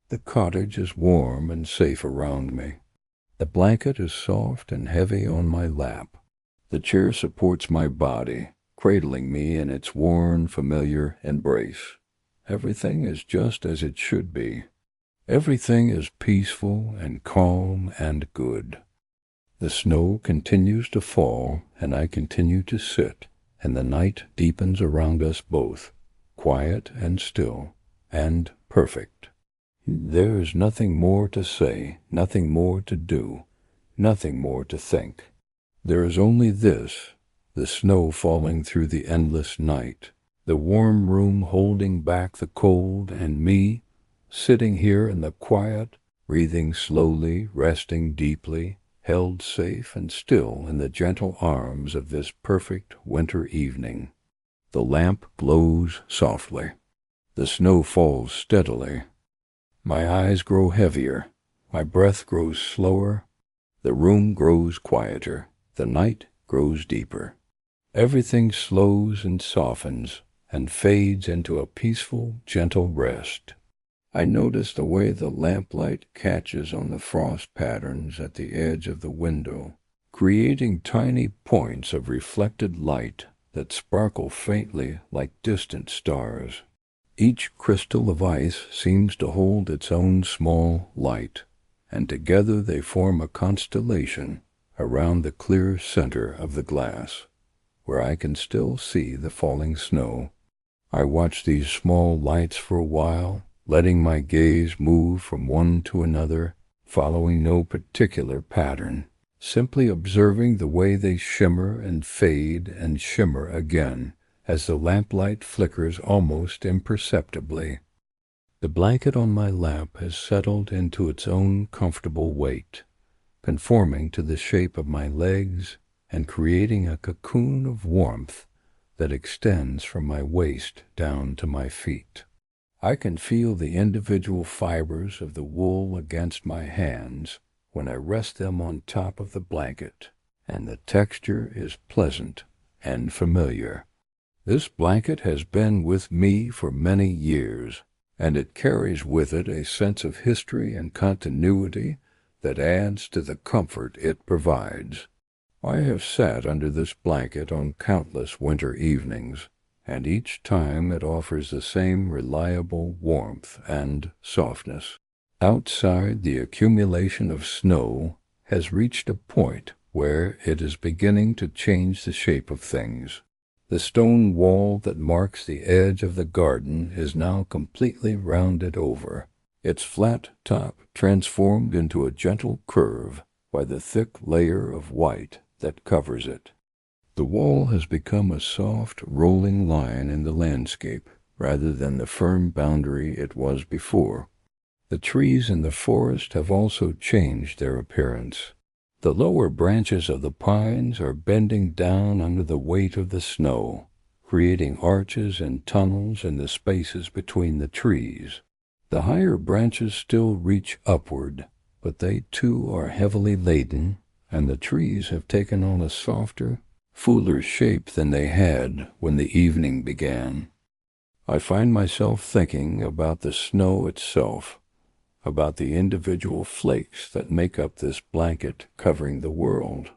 The cottage is warm and safe around me. The blanket is soft and heavy on my lap. The chair supports my body, cradling me in its worn, familiar embrace. Everything is just as it should be. Everything is peaceful and calm and good. The snow continues to fall, and I continue to sit, and the night deepens around us both, quiet and still, and perfect. There is nothing more to say, nothing more to do, nothing more to think. There is only this, the snow falling through the endless night, the warm room holding back the cold, and me, sitting here in the quiet, breathing slowly, resting deeply, held safe and still in the gentle arms of this perfect winter evening. The lamp glows softly. The snow falls steadily. My eyes grow heavier. My breath grows slower. The room grows quieter. The night grows deeper. Everything slows and softens, and fades into a peaceful, gentle rest. I notice the way the lamplight catches on the frost patterns at the edge of the window, creating tiny points of reflected light that sparkle faintly like distant stars. Each crystal of ice seems to hold its own small light, and together they form a constellation around the clear center of the glass, where I can still see the falling snow. I watch these small lights for a while, letting my gaze move from one to another, following no particular pattern, simply observing the way they shimmer and fade and shimmer again as the lamplight flickers almost imperceptibly. The blanket on my lap has settled into its own comfortable weight, conforming to the shape of my legs and creating a cocoon of warmth that extends from my waist down to my feet. I can feel the individual fibers of the wool against my hands when I rest them on top of the blanket, and the texture is pleasant and familiar. This blanket has been with me for many years, and it carries with it a sense of history and continuity that adds to the comfort it provides. I have sat under this blanket on countless winter evenings, and each time it offers the same reliable warmth and softness. Outside, the accumulation of snow has reached a point where it is beginning to change the shape of things. The stone wall that marks the edge of the garden is now completely rounded over, its flat top transformed into a gentle curve by the thick layer of white that covers it. The wall has become a soft, rolling line in the landscape, rather than the firm boundary it was before. The trees in the forest have also changed their appearance. The lower branches of the pines are bending down under the weight of the snow, creating arches and tunnels in the spaces between the trees. The higher branches still reach upward, but they too are heavily laden, and the trees have taken on a softer, fuller shape than they had when the evening began. I find myself thinking about the snow itself, about the individual flakes that make up this blanket covering the world.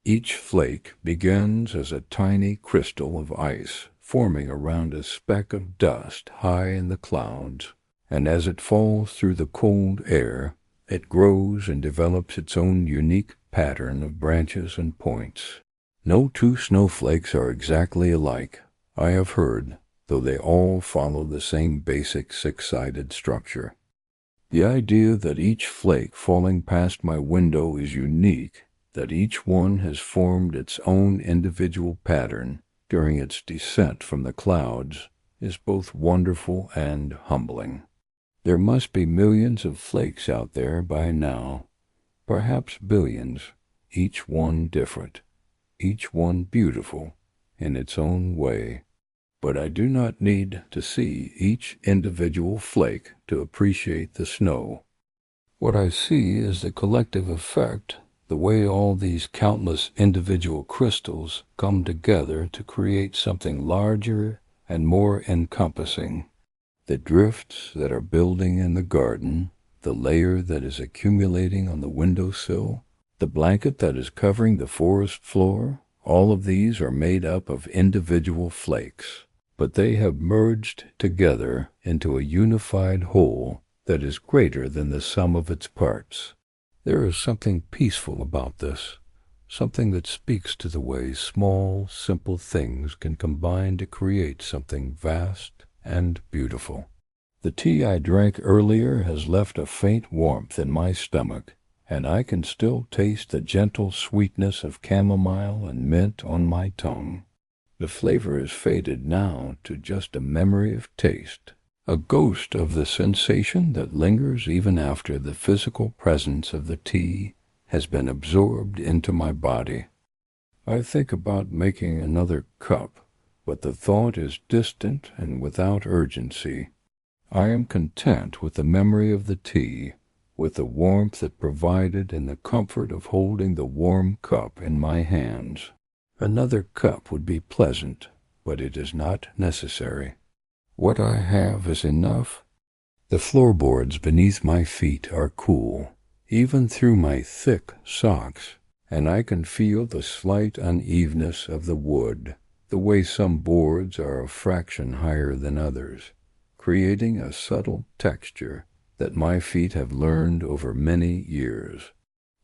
Each flake begins as a tiny crystal of ice forming around a speck of dust high in the clouds, and as it falls through the cold air, it grows and develops its own unique pattern of branches and points. No two snowflakes are exactly alike, I have heard, though they all follow the same basic six-sided structure. The idea that each flake falling past my window is unique, that each one has formed its own individual pattern during its descent from the clouds, is both wonderful and humbling. There must be millions of flakes out there by now, perhaps billions, each one different, each one beautiful in its own way. But I do not need to see each individual flake to appreciate the snow. What I see is the collective effect, the way all these countless individual crystals come together to create something larger and more encompassing. The drifts that are building in the garden, the layer that is accumulating on the windowsill, the blanket that is covering the forest floor, all of these are made up of individual flakes, but they have merged together into a unified whole that is greater than the sum of its parts. There is something peaceful about this, something that speaks to the way small, simple things can combine to create something vast and beautiful. The tea I drank earlier has left a faint warmth in my stomach, and I can still taste the gentle sweetness of chamomile and mint on my tongue. The flavor is faded now to just a memory of taste, a ghost of the sensation that lingers even after the physical presence of the tea has been absorbed into my body. I think about making another cup, but the thought is distant and without urgency. I am content with the memory of the tea, with the warmth it provided and the comfort of holding the warm cup in my hands. Another cup would be pleasant, but it is not necessary. What I have is enough. The floorboards beneath my feet are cool, even through my thick socks, and I can feel the slight unevenness of the wood, the way some boards are a fraction higher than others, creating a subtle texture that my feet have learned over many years.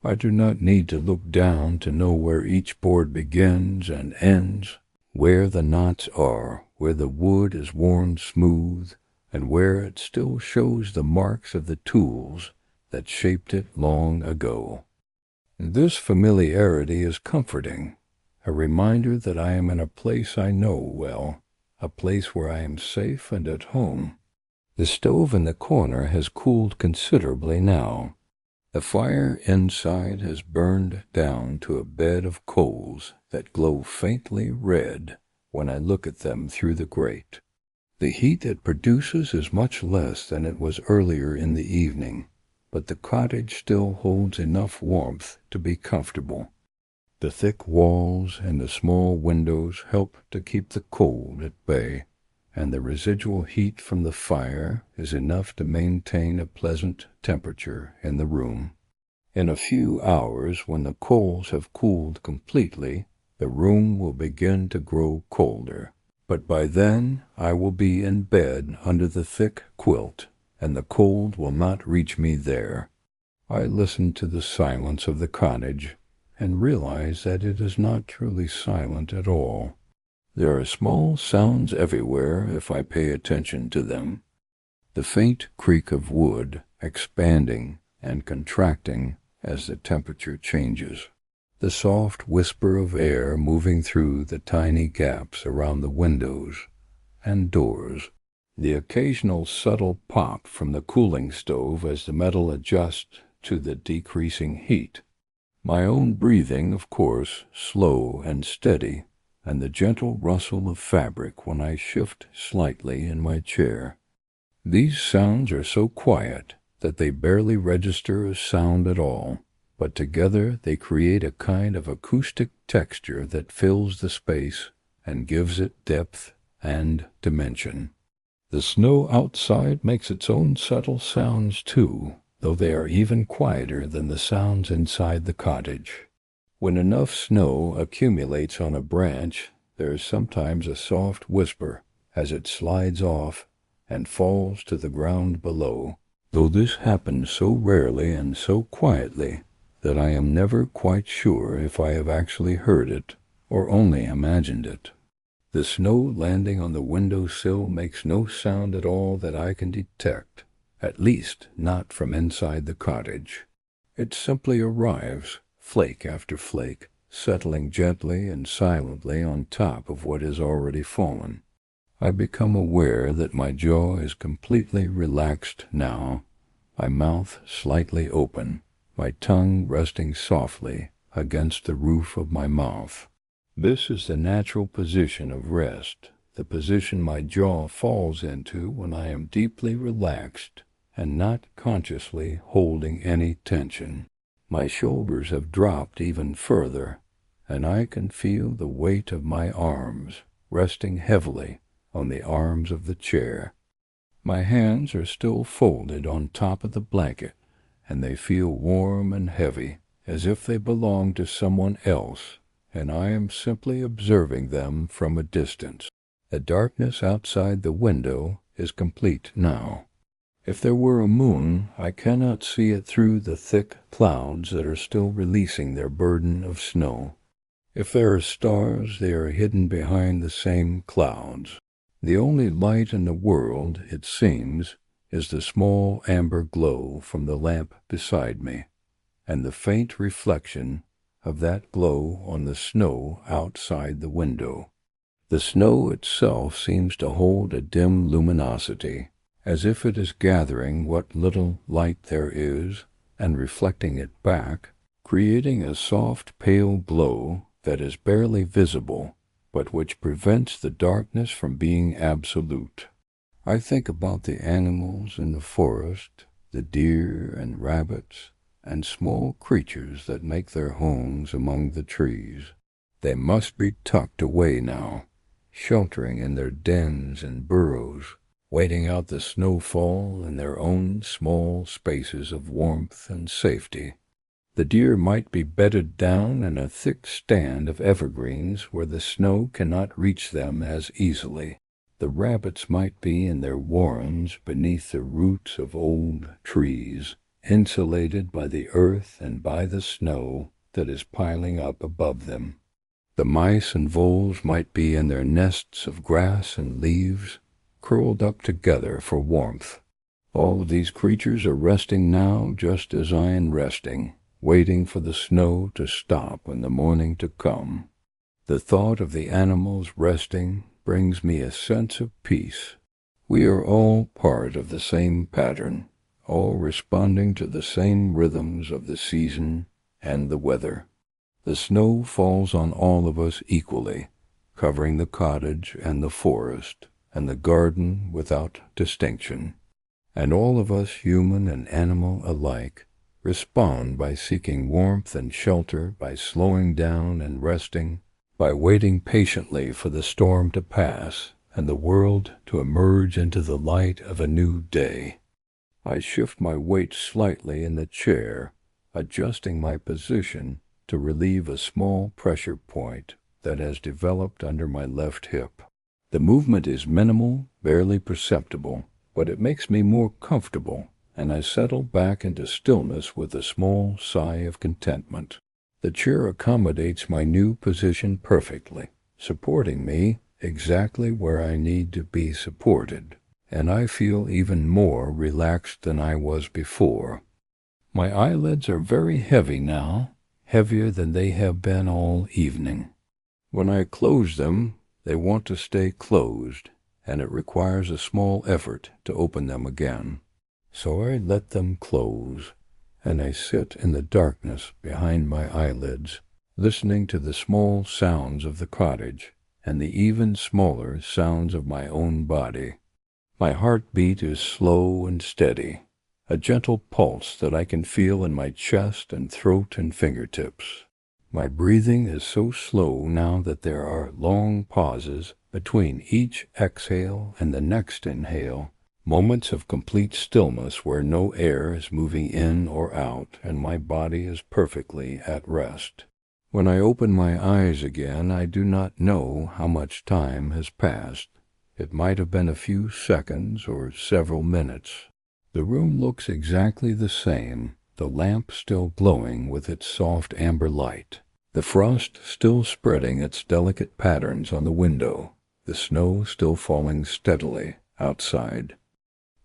I do not need to look down to know where each board begins and ends, where the knots are, where the wood is worn smooth, and where it still shows the marks of the tools that shaped it long ago. This familiarity is comforting, a reminder that I am in a place I know well, a place where I am safe and at home. The stove in the corner has cooled considerably now. The fire inside has burned down to a bed of coals that glow faintly red when I look at them through the grate. The heat it produces is much less than it was earlier in the evening, but the cottage still holds enough warmth to be comfortable. The thick walls and the small windows help to keep the cold at bay, and the residual heat from the fire is enough to maintain a pleasant temperature in the room. In a few hours, when the coals have cooled completely, the room will begin to grow colder. But by then I will be in bed under the thick quilt, and the cold will not reach me there. I listen to the silence of the cottage, and realize that it is not truly silent at all. There are small sounds everywhere if I pay attention to them. The faint creak of wood expanding and contracting as the temperature changes. The soft whisper of air moving through the tiny gaps around the windows and doors. The occasional subtle pop from the cooling stove as the metal adjusts to the decreasing heat. My own breathing, of course, slow and steady, and the gentle rustle of fabric when I shift slightly in my chair. These sounds are so quiet that they barely register as sound at all, but together they create a kind of acoustic texture that fills the space and gives it depth and dimension. The snow outside makes its own subtle sounds too, though they are even quieter than the sounds inside the cottage. When enough snow accumulates on a branch, there is sometimes a soft whisper as it slides off and falls to the ground below, though this happens so rarely and so quietly that I am never quite sure if I have actually heard it or only imagined it. The snow landing on the window-sill makes no sound at all that I can detect, at least not from inside the cottage. It simply arrives, flake after flake, settling gently and silently on top of what has already fallen. I become aware that my jaw is completely relaxed now, my mouth slightly open, my tongue resting softly against the roof of my mouth. This is the natural position of rest, the position my jaw falls into when I am deeply relaxed and not consciously holding any tension. My shoulders have dropped even further, and I can feel the weight of my arms resting heavily on the arms of the chair. My hands are still folded on top of the blanket, and they feel warm and heavy, as if they belong to someone else, and I am simply observing them from a distance. The darkness outside the window is complete now. If there were a moon, I cannot see it through the thick clouds that are still releasing their burden of snow. If there are stars, they are hidden behind the same clouds. The only light in the world, it seems, is the small amber glow from the lamp beside me, and the faint reflection of that glow on the snow outside the window. The snow itself seems to hold a dim luminosity, as if it is gathering what little light there is and reflecting it back, creating a soft pale glow that is barely visible, but which prevents the darkness from being absolute. I think about the animals in the forest, the deer and rabbits, and small creatures that make their homes among the trees. They must be tucked away now, sheltering in their dens and burrows, waiting out the snowfall in their own small spaces of warmth and safety. The deer might be bedded down in a thick stand of evergreens where the snow cannot reach them as easily. The rabbits might be in their warrens beneath the roots of old trees, insulated by the earth and by the snow that is piling up above them. The mice and voles might be in their nests of grass and leaves, curled up together for warmth. All of these creatures are resting now just as I am resting, waiting for the snow to stop and the morning to come. The thought of the animals resting brings me a sense of peace. We are all part of the same pattern, all responding to the same rhythms of the season and the weather. The snow falls on all of us equally, covering the cottage and the forest and the garden without distinction. And all of us, human and animal alike, respond by seeking warmth and shelter, by slowing down and resting, by waiting patiently for the storm to pass and the world to emerge into the light of a new day. I shift my weight slightly in the chair, adjusting my position to relieve a small pressure point that has developed under my left hip. The movement is minimal, barely perceptible, but it makes me more comfortable, and I settle back into stillness with a small sigh of contentment. The chair accommodates my new position perfectly, supporting me exactly where I need to be supported, and I feel even more relaxed than I was before. My eyelids are very heavy now, heavier than they have been all evening. When I close them, they want to stay closed, and it requires a small effort to open them again. So I let them close, and I sit in the darkness behind my eyelids, listening to the small sounds of the cottage and the even smaller sounds of my own body. My heartbeat is slow and steady, a gentle pulse that I can feel in my chest and throat and fingertips. My breathing is so slow now that there are long pauses between each exhale and the next inhale, moments of complete stillness where no air is moving in or out and my body is perfectly at rest. When I open my eyes again, I do not know how much time has passed. It might have been a few seconds or several minutes. The room looks exactly the same, the lamp still glowing with its soft amber light, the frost still spreading its delicate patterns on the window, the snow still falling steadily outside.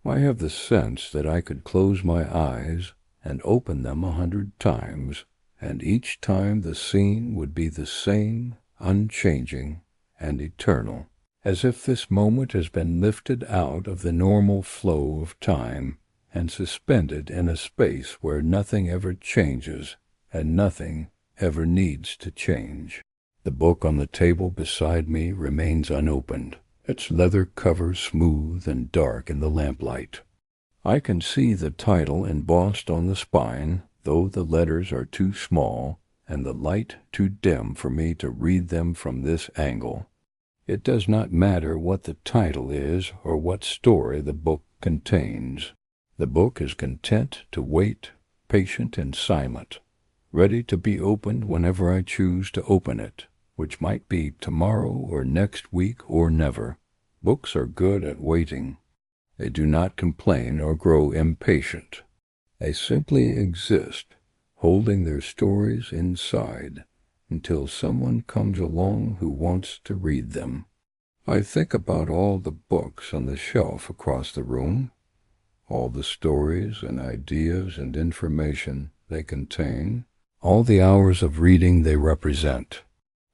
I have the sense that I could close my eyes and open them 100 times, and each time the scene would be the same, unchanging, and eternal, as if this moment has been lifted out of the normal flow of time and suspended in a space where nothing ever changes and nothing ever needs to change. The book on the table beside me remains unopened, its leather cover smooth and dark in the lamplight. I can see the title embossed on the spine, though the letters are too small and the light too dim for me to read them from this angle. It does not matter what the title is or what story the book contains. The book is content to wait, patient and silent, ready to be opened whenever I choose to open it, which might be tomorrow or next week or never. Books are good at waiting. They do not complain or grow impatient. They simply exist, holding their stories inside until someone comes along who wants to read them. I think about all the books on the shelf across the room, all the stories and ideas and information they contain, all the hours of reading they represent.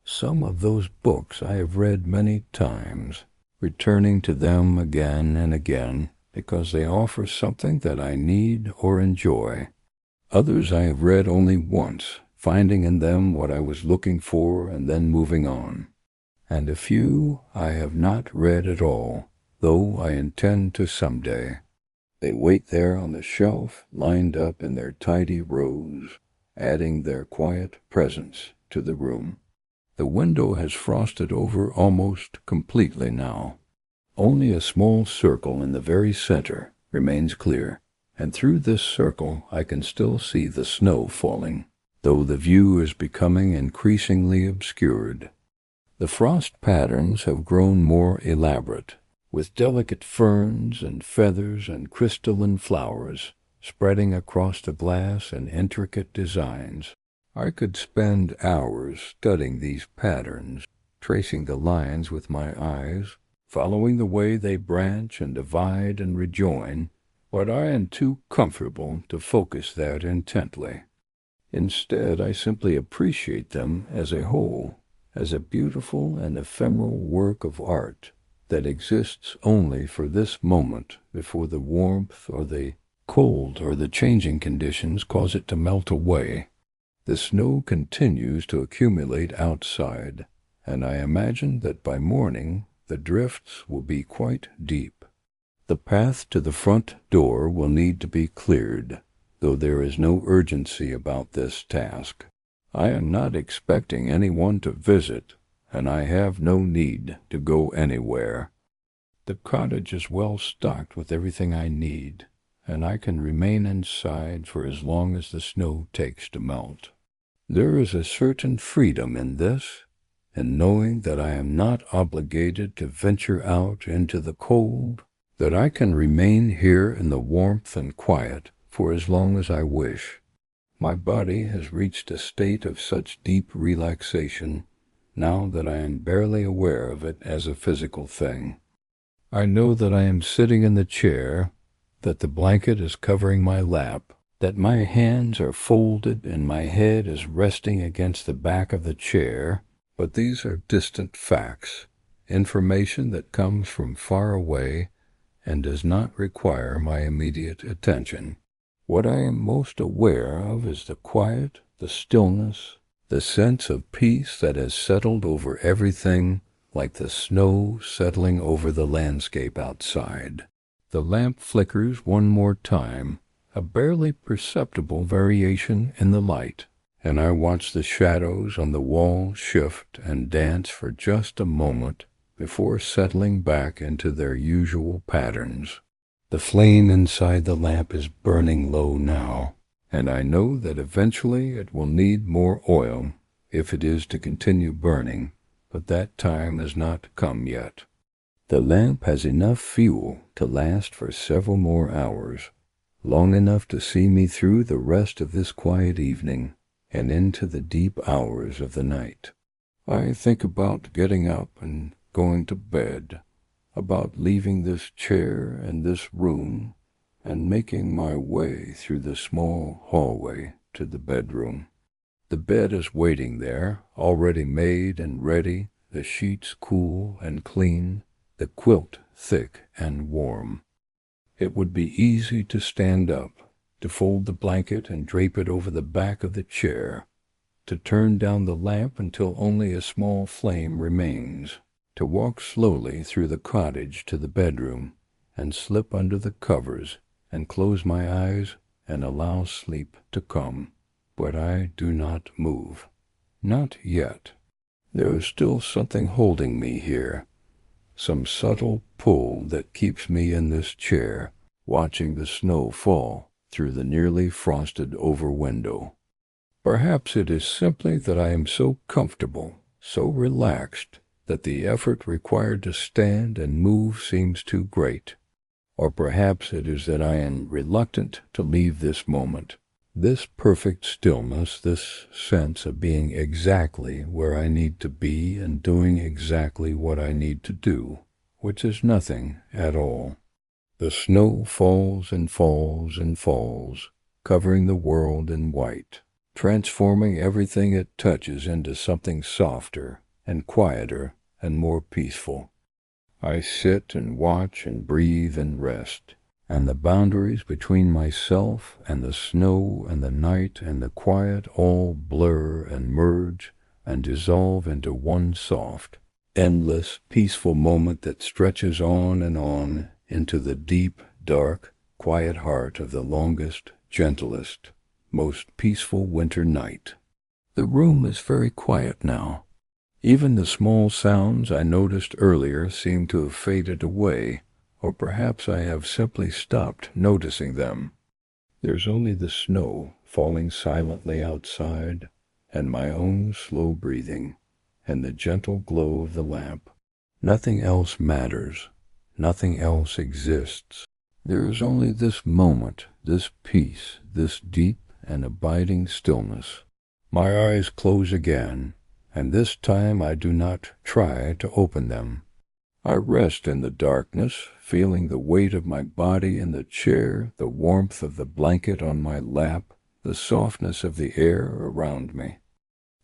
Some of those books I have read many times, returning to them again and again because they offer something that I need or enjoy. Others I have read only once, finding in them what I was looking for and then moving on. And a few I have not read at all, though I intend to someday. They wait there on the shelf, lined up in their tidy rows, adding their quiet presence to the room. The window has frosted over almost completely now. Only a small circle in the very center remains clear, and through this circle I can still see the snow falling, though the view is becoming increasingly obscured. The frost patterns have grown more elaborate, with delicate ferns and feathers and crystalline flowers spreading across the glass in intricate designs. I could spend hours studying these patterns, tracing the lines with my eyes, following the way they branch and divide and rejoin, but I am too comfortable to focus that intently. Instead, I simply appreciate them as a whole, as a beautiful and ephemeral work of art that exists only for this moment before the warmth or the cold or the changing conditions cause it to melt away. The snow continues to accumulate outside, and I imagine that by morning the drifts will be quite deep. The path to the front door will need to be cleared, though there is no urgency about this task. I am not expecting anyone to visit, and I have no need to go anywhere. The cottage is well stocked with everything I need, and I can remain inside for as long as the snow takes to melt. There is a certain freedom in this, in knowing that I am not obligated to venture out into the cold, that I can remain here in the warmth and quiet for as long as I wish. My body has reached a state of such deep relaxation now that I am barely aware of it as a physical thing. I know that I am sitting in the chair, that the blanket is covering my lap, that my hands are folded and my head is resting against the back of the chair, but these are distant facts, information that comes from far away and does not require my immediate attention. What I am most aware of is the quiet, the stillness, the sense of peace that has settled over everything like the snow settling over the landscape outside. The lamp flickers one more time, a barely perceptible variation in the light, and I watch the shadows on the wall shift and dance for just a moment before settling back into their usual patterns. The flame inside the lamp is burning low now, and I know that eventually it will need more oil if it is to continue burning, but that time has not come yet. The lamp has enough fuel to last for several more hours, long enough to see me through the rest of this quiet evening and into the deep hours of the night. I think about getting up and going to bed, about leaving this chair and this room and making my way through the small hallway to the bedroom. The bed is waiting there, already made and ready, the sheets cool and clean, the quilt thick and warm. It would be easy to stand up, to fold the blanket and drape it over the back of the chair, to turn down the lamp until only a small flame remains, to walk slowly through the cottage to the bedroom and slip under the covers and close my eyes and allow sleep to come. But I do not move. Not yet. There is still something holding me here, some subtle pull that keeps me in this chair, watching the snow fall through the nearly frosted over window. Perhaps it is simply that I am so comfortable, so relaxed, that the effort required to stand and move seems too great. Or perhaps it is that I am reluctant to leave this moment, this perfect stillness, this sense of being exactly where I need to be and doing exactly what I need to do, which is nothing at all. The snow falls and falls and falls, covering the world in white, transforming everything it touches into something softer and quieter and more peaceful. I sit and watch and breathe and rest, and the boundaries between myself and the snow and the night and the quiet all blur and merge and dissolve into one soft, endless, peaceful moment that stretches on into the deep, dark, quiet heart of the longest, gentlest, most peaceful winter night. The room is very quiet now. Even the small sounds I noticed earlier seem to have faded away, or perhaps I have simply stopped noticing them. There's only the snow falling silently outside, and my own slow breathing, and the gentle glow of the lamp. Nothing else matters. Nothing else exists. There is only this moment, this peace, this deep and abiding stillness. My eyes close again, and this time I do not try to open them. I rest in the darkness, feeling the weight of my body in the chair, the warmth of the blanket on my lap, the softness of the air around me.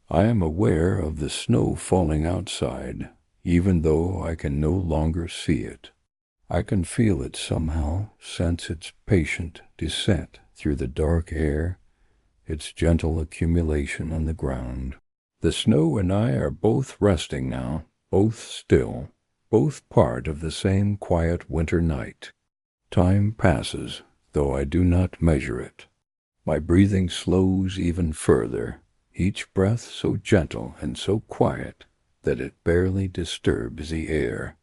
I am aware of the snow falling outside, even though I can no longer see it. I can feel it somehow, sense its patient descent through the dark air, its gentle accumulation on the ground. The snow and I are both resting now, both still, both part of the same quiet winter night. Time passes, though I do not measure it. My breathing slows even further, each breath so gentle and so quiet that it barely disturbs the air.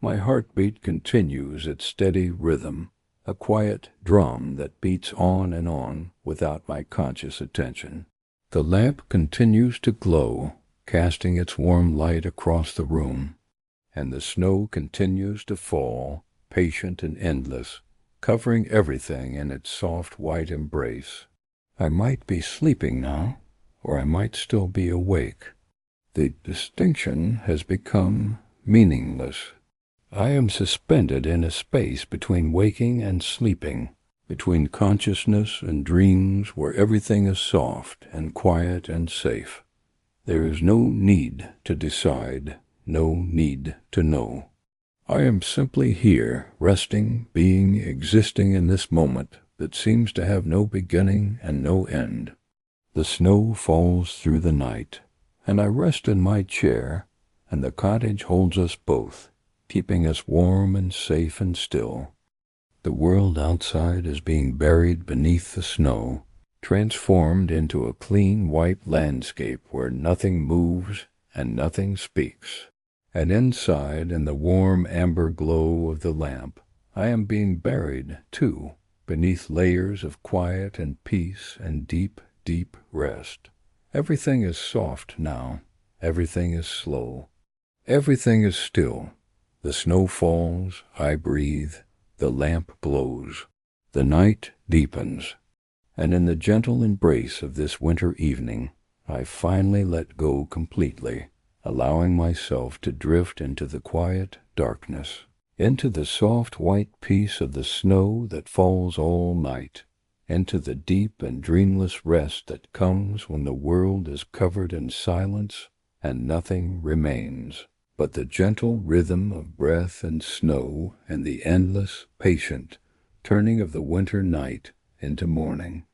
My heartbeat continues its steady rhythm, a quiet drum that beats on and on without my conscious attention. The lamp continues to glow, casting its warm light across the room, and the snow continues to fall, patient and endless, covering everything in its soft white embrace. I might be sleeping now, or I might still be awake. The distinction has become meaningless. I am suspended in a space between waking and sleeping, between consciousness and dreams where everything is soft and quiet and safe. There is no need to decide, no need to know. I am simply here, resting, being, existing in this moment that seems to have no beginning and no end. The snow falls through the night, and I rest in my chair, and the cottage holds us both, keeping us warm and safe and still. The world outside is being buried beneath the snow, transformed into a clean white landscape where nothing moves and nothing speaks. And inside, in the warm amber glow of the lamp, I am being buried, too, beneath layers of quiet and peace and deep, deep rest. Everything is soft now. Everything is slow. Everything is still. The snow falls, I breathe, the lamp blows. The night deepens, and in the gentle embrace of this winter evening, I finally let go completely, allowing myself to drift into the quiet darkness, into the soft white peace of the snow that falls all night, into the deep and dreamless rest that comes when the world is covered in silence and nothing remains but the gentle rhythm of breath and snow and the endless, patient turning of the winter night into morning.